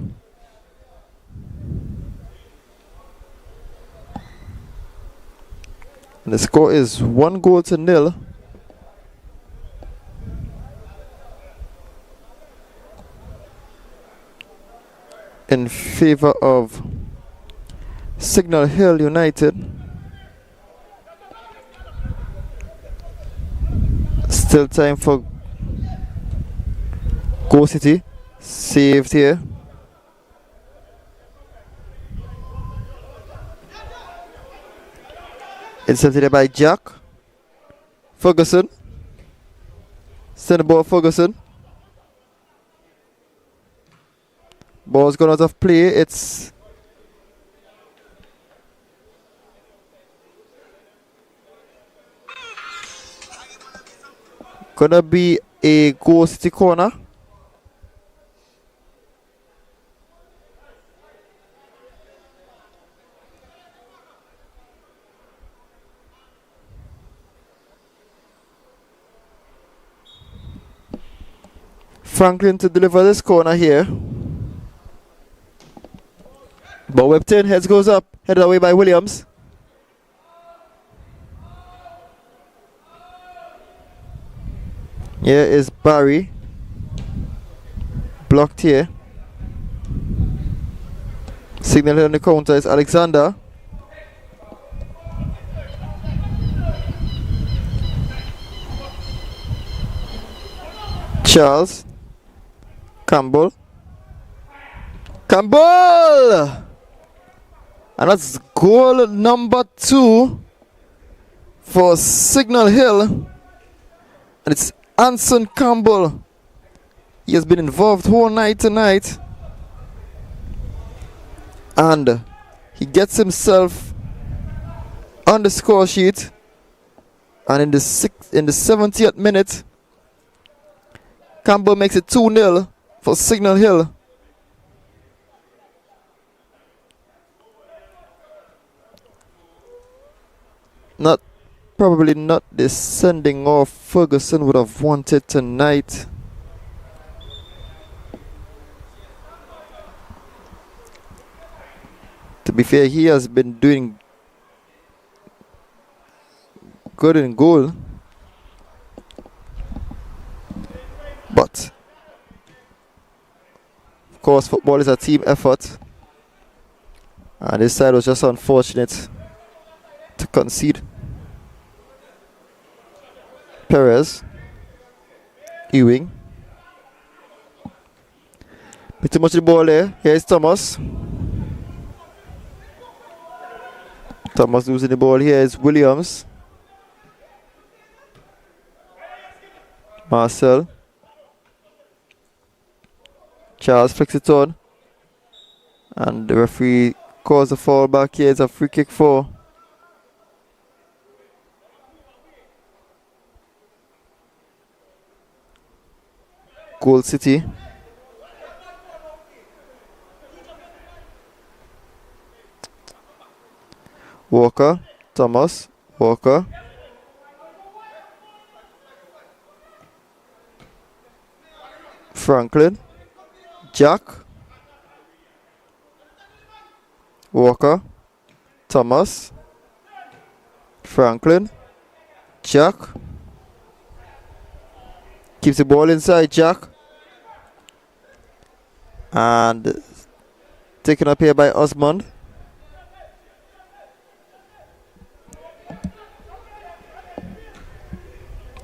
And the score is 1-0 in favor of Signal Hill United. Still time for Go City. Saved here. Intercepted by Jack. Ferguson. Send the ball Ferguson. Ball's gone out of play. It's gonna be a Go City corner. Franklin to deliver this corner here. But Webton heads goes up, headed away by Williams. Here is Barry. Blocked here. Signal on the counter is Alexander. Charles. Campbell. And that's goal number 2 for Signal Hill. And it's Anson Campbell. He has been involved whole night tonight. And he gets himself on the score sheet. And in the 70th minute, Campbell makes it 2-0 for Signal Hill. Probably not the sending off Ferguson would have wanted tonight. To be fair, he has been doing good in goal. But course, football is a team effort. And this side was just unfortunate to concede. Perez. Ewing. Bit too much of the ball there. Here's Thomas. Thomas losing the ball. Here is Williams. Marcel. Charles flicks it on. And the referee calls the foul back here. It's a free kick for Gold City. Walker, Thomas, Walker. Franklin, Jack, Walker, Thomas, Franklin, Jack. Keeps the ball inside, Jack. And taken up here by Osmond.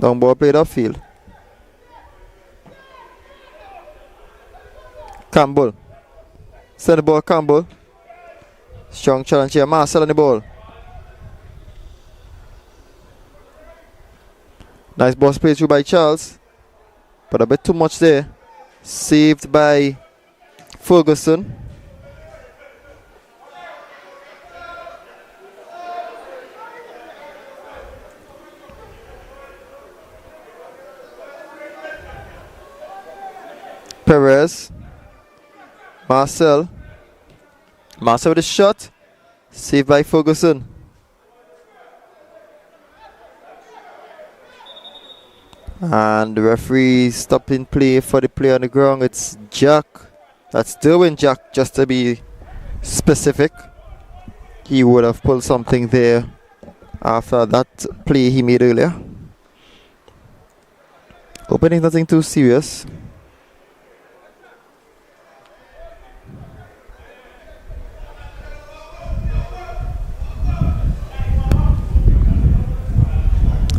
Long ball played upfield. Campbell. Send the ball, Campbell. Strong challenge here. Marcel on the ball. Nice ball played through by Charles. But a bit too much there. Saved by Ferguson. Perez. Marcel. Marcel with a shot. Saved by Ferguson. And the referee stopping play for the play on the ground. It's Jack. That's Derwin Jack, just to be specific. He would have pulled something there after that play he made earlier. Hoping it's nothing too serious.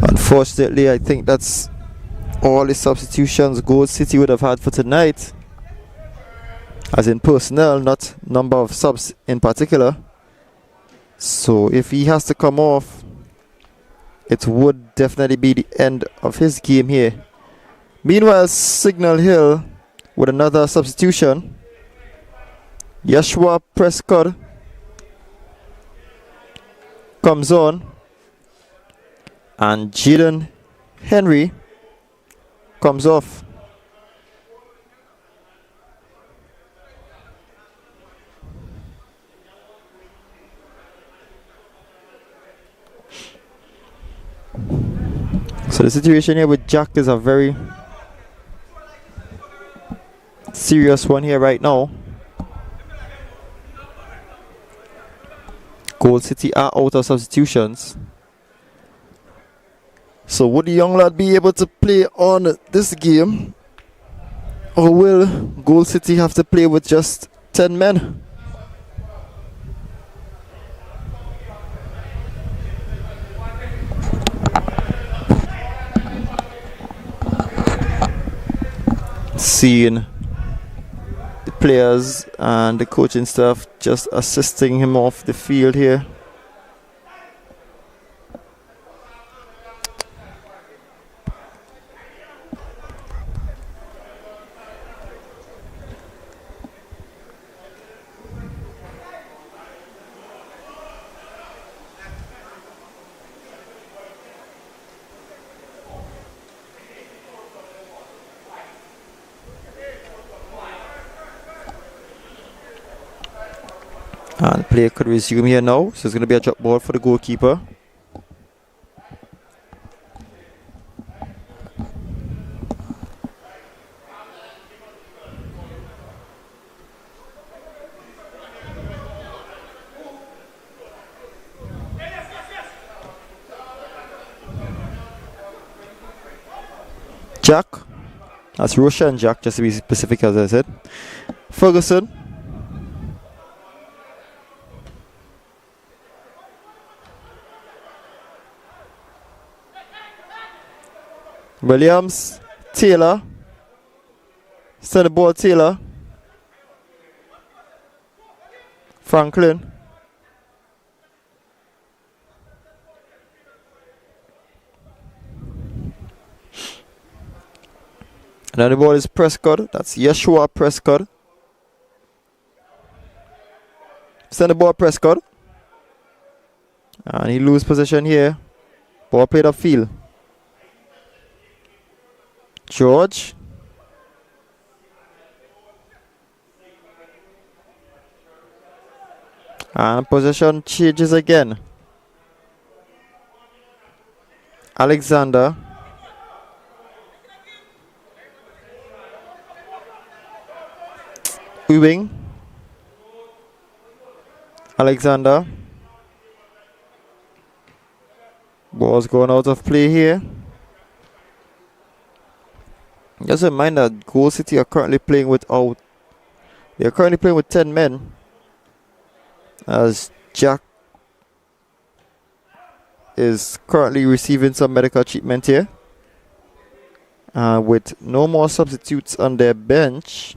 Unfortunately, I think that's all the substitutions Gold City would have had for tonight. As in personnel, not number of subs in particular. So if he has to come off, it would definitely be the end of his game here. Meanwhile, Signal Hill with another substitution. Yeshua Prescott comes on. And Jaden Henry comes off. So the situation here with Jack is a very serious one here right now. Gold City are out of substitutions. So would the young lad be able to play on this game? Or will Gold City have to play with just 10 men? Seeing the players and the coaching staff just assisting him off the field here. And play could resume here now. So it's going to be a drop ball for the goalkeeper. Jack. That's Roshan Jack, just to be specific, as I said. Ferguson. Williams. Taylor. Send the ball Taylor. Franklin. And then the ball is Prescott. That's Yeshua Prescott. Send the ball Prescott. And he lose possession here. Ball played upfield. George. And possession changes again. Alexander. Ewing. Alexander. Ball's going out of play here. Just a reminder that Goal City are currently playing without. They are currently playing with 10 men. As Jack is currently receiving some medical treatment here. With no more substitutes on their bench.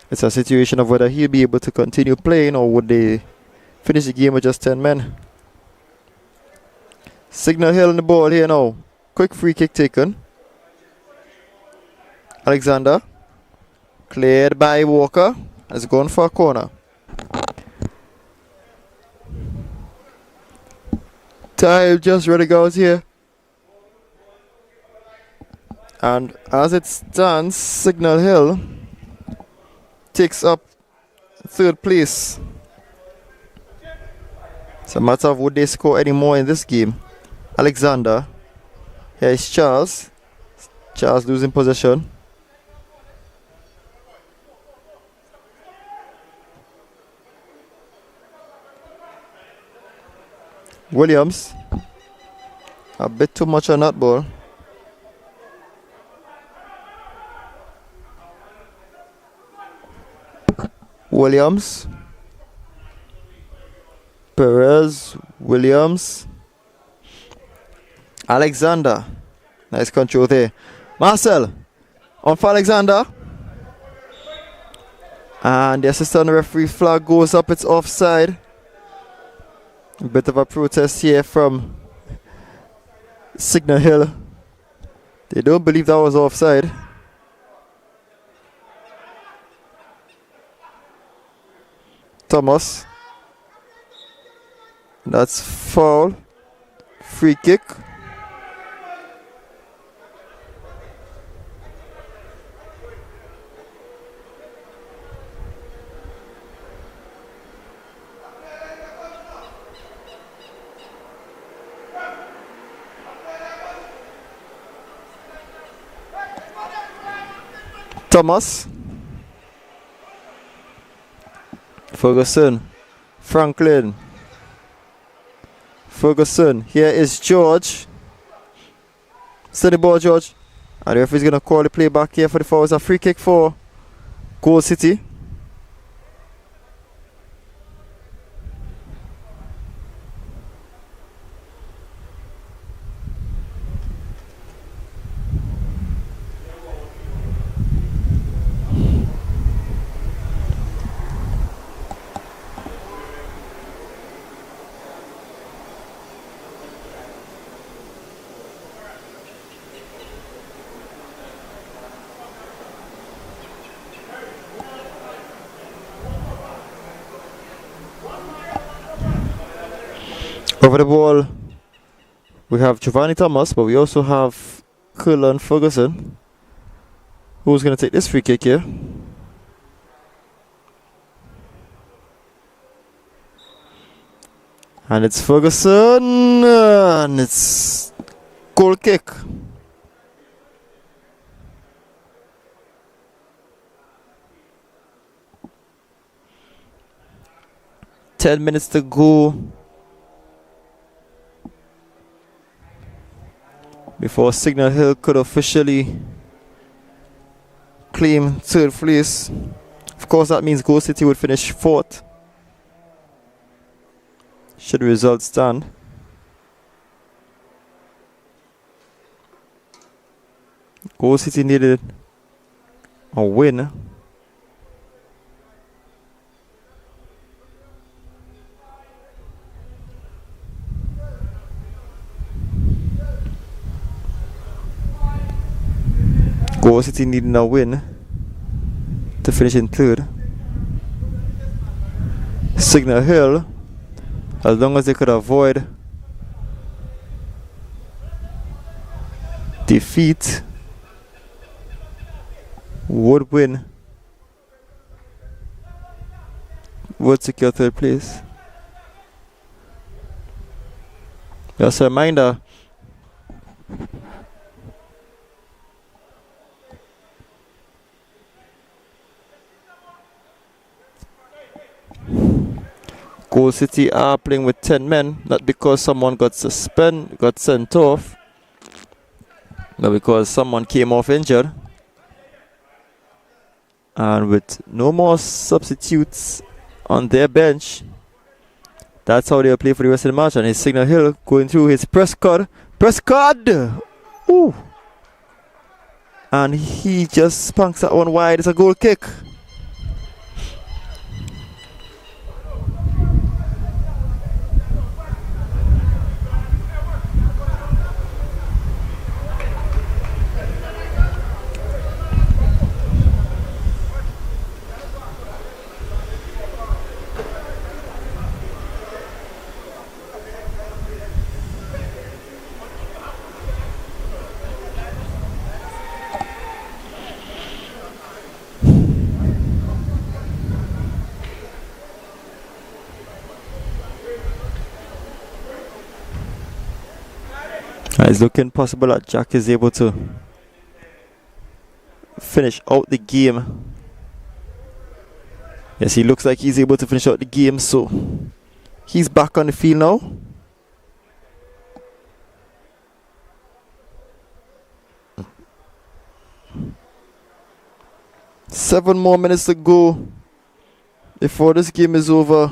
It's a situation of whether he'll be able to continue playing or would they finish the game with just 10 men. Signal Hill on the ball here now. Quick free kick taken. Alexander. Cleared by Walker. It's going for a corner. Time just running out here. And as it stands, Signal Hill takes up third place. It's a matter of would they score any more in this game. Alexander. Here is Charles. Charles losing possession. Williams. A bit too much on that ball. Williams. Perez. Williams. Alexander. Nice control there. Marcel. On for Alexander. And the assistant referee flag goes up. It's offside. A bit of a protest here from Signal Hill. They don't believe that was offside. Thomas. That's foul. Free kick. Thomas. Ferguson. Franklin. Ferguson. Here is George. Steady ball, George. And the referee's going to call the play back here for the foul. It's a free kick for Goal City. Over the ball, we have Giovanni Thomas, but we also have Cullen Ferguson. Who's going to take this free kick here? And it's Ferguson, and it's goal kick. Ten minutes to go before Signal Hill could officially claim third place. Of course, that means Goal City would finish fourth, should the results stand. Goal City needed a win. Goal City needing a win to finish in third. Signal Hill, as long as they could avoid defeat, would win, would secure third place. Just a reminder, Goal City are playing with 10 men, not because someone got sent off, but because someone came off injured. And with no more substitutes on their bench, that's how they'll play for the rest of the match. And his Signal Hill going through his Prescott. Ooh! And he just spunks that one wide. It's a goal kick. It's looking possible that Jack is able to finish out the game. Yes, he looks like he's able to finish out the game, so he's back on the field now. Seven more minutes to go before this game is over.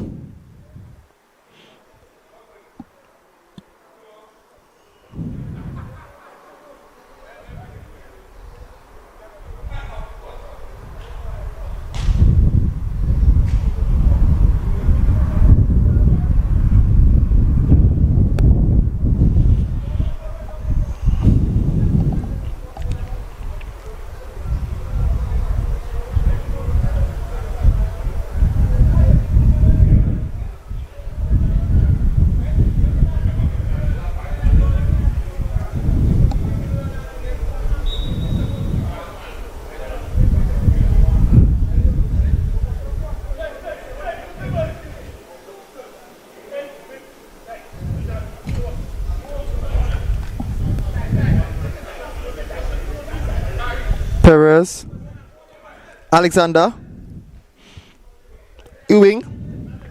Perez, Alexander, Ewing,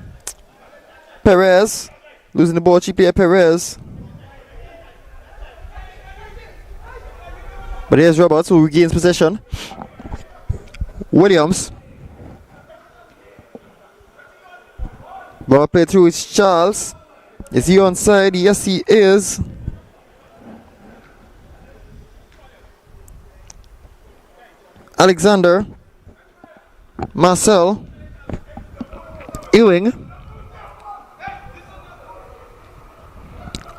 Perez, losing the ball cheaply at Perez. But here's Roberts who regains possession. Williams. Ball played through, it's Charles. Is he onside? Yes, he is. Alexander, Marcel, Ewing,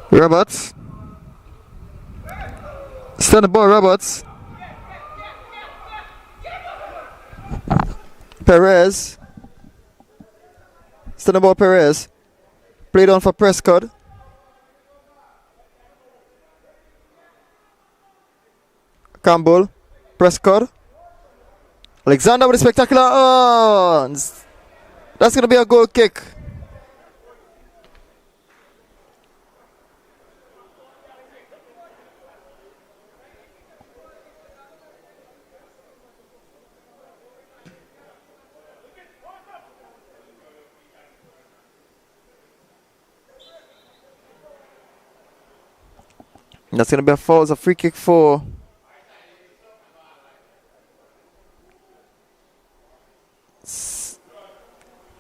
Roberts, stand the ball, Roberts, Perez, stand the ball, Perez, played on for Prescott. Campbell, Prescott. Alexander with a spectacular. Oh, that's going to be a goal kick. That's going to be a foul. It's a free kick for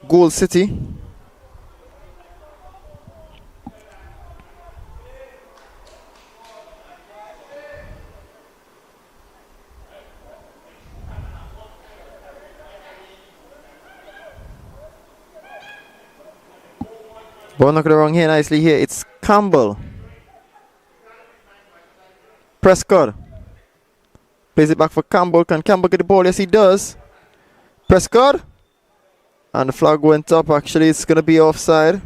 Goal City. Ball knocked around here nicely here. It's Campbell. Prescott. Plays it back for Campbell. Can Campbell get the ball? Yes, he does. Prescott. And the flag went up. Actually, it's going to be offside.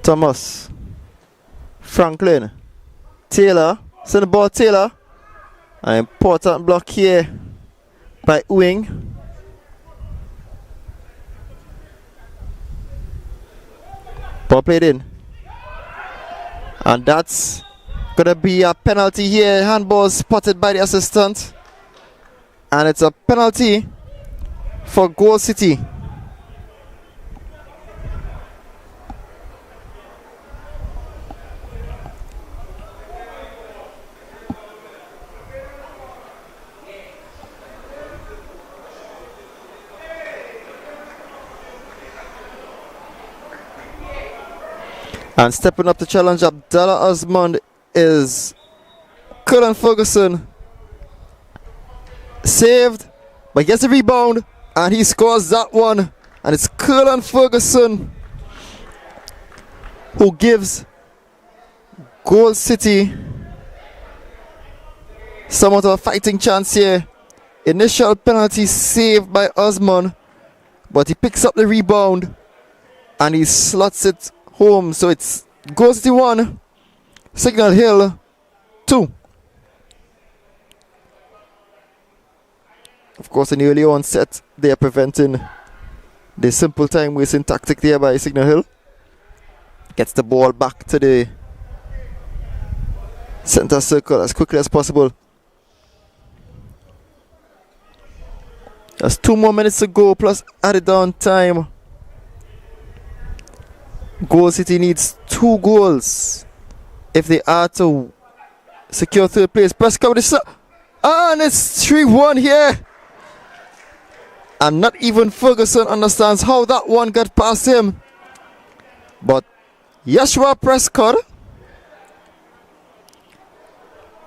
Thomas, Franklin, Taylor, send the ball Taylor. An important block here by Wing. Ball played in. And that's gonna be a penalty here. Handball spotted by the assistant. And it's a penalty for Goal City. And stepping up to challenge Abdallah Osmond is Cullen Ferguson. Saved, but gets a rebound, and he scores that one. And it's Cullen Ferguson who gives Goal City somewhat of a fighting chance here. Initial penalty saved by Osmond, but he picks up the rebound and he slots it home. So it's Goal City 1, Signal Hill 2. Of course, in the early onset, they are preventing the simple time wasting tactic there by Signal Hill. Gets the ball back to the center circle as quickly as possible. There's 2 more minutes to go plus added down time. Goal City needs 2 goals if they are to secure third place. Prescott with the and it's 3-1 here. And not even Ferguson understands how that one got past him. But Yashua Prescott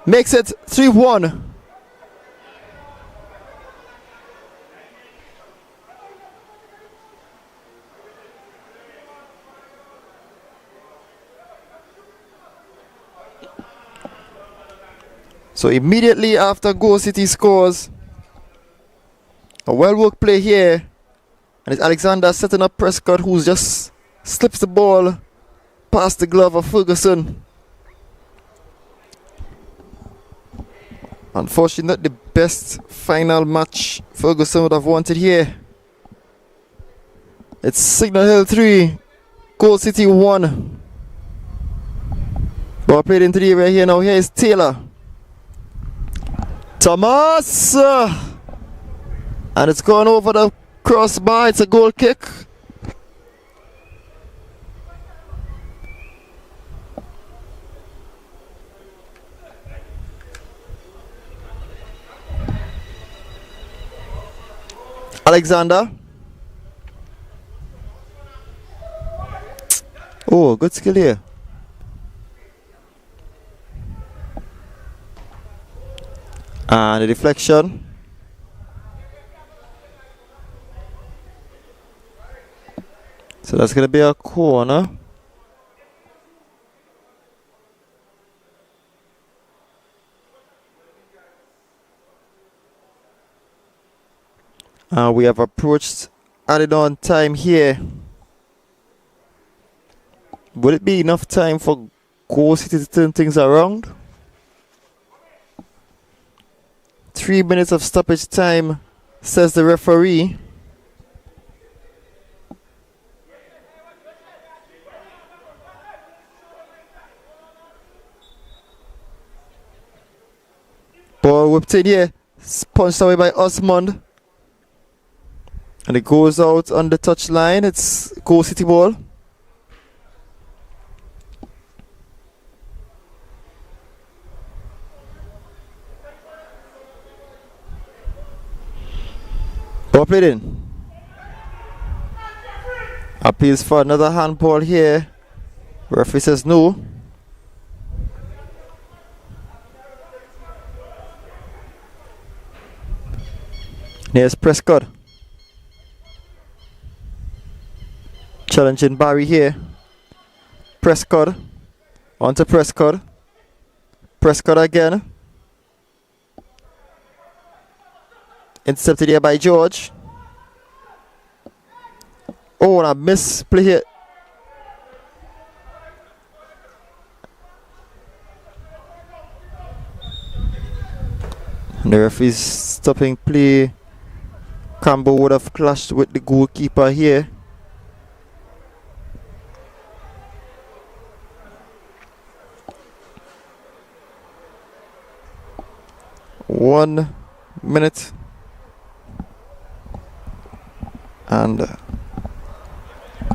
makes it 3-1. So immediately after Goal City scores, a well-worked play here, and it's Alexander setting up Prescott, who just slips the ball past the glove of Ferguson. Unfortunately, not the best final match Ferguson would have wanted here. It's Signal Hill 3, Goal City 1. Ball played into the area here now. Here is Taylor. Thomas! And it's gone over the crossbar. It's a goal kick. Alexander. Oh, good skill here. And the deflection. So that's going to be a corner. We have approached added on time here. Will it be enough time for Goal City to turn things around? 3 minutes of stoppage time, says the referee. Ball whipped in here. Punched away by Osmond. And it goes out on the touchline. It's Goal City ball. Ball played in. Appeals for another handball here. Referee says no. Here's Prescott. Challenging Barry here. Prescott. On to Prescott. Prescott again. Intercepted here by George. Oh, and a misplay here. And the referee's stopping play. Campbell would have clashed with the goalkeeper here. One minute and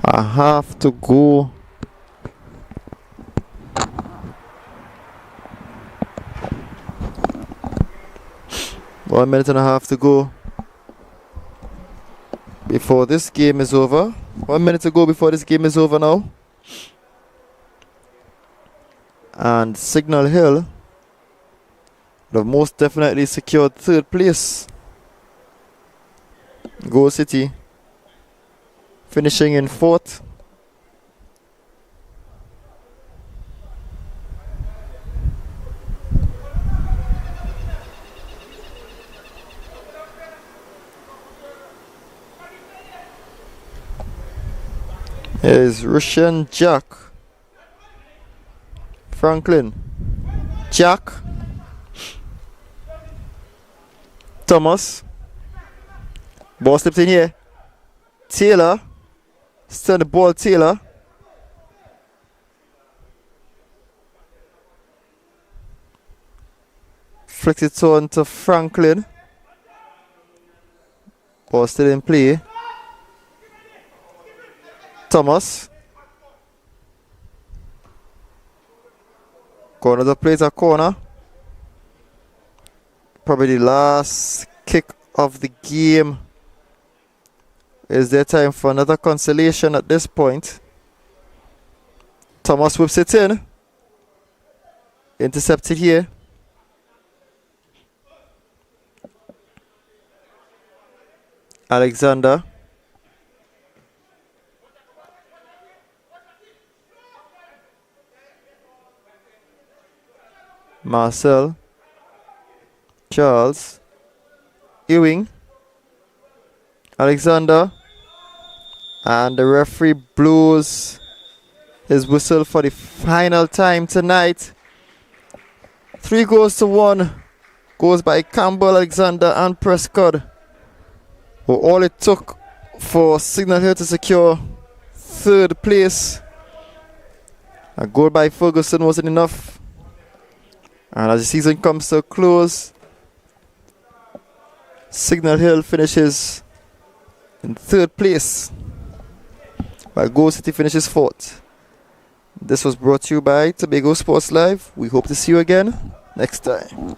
a half to go. One minute and a half to go before this game is over. 1 minute to go before this game is over now. And Signal Hill would have most definitely secured third place. Goal City finishing in fourth. Is Russian Jack Franklin Jack Thomas. Ball slipped in here. Taylor. Still on the ball, Taylor. Flicks it on to Franklin. Ball still in play. Thomas. Corner the plays a corner. Probably the last kick of the game. Is there time for another consolation at this point? Thomas whips it in. Intercepted here. Alexander. Marcel. Charles. Ewing. Alexander. And the referee blows his whistle for the final time tonight. 3-1 goes by Campbell, Alexander and Prescott. Well, all it took for Signal Hill to secure third place. A goal by Ferguson wasn't enough. And as the season comes to a close, Signal Hill finishes in third place, while Goal City finishes fourth. This was brought to you by Tobago Sports Live. We hope to see you again next time.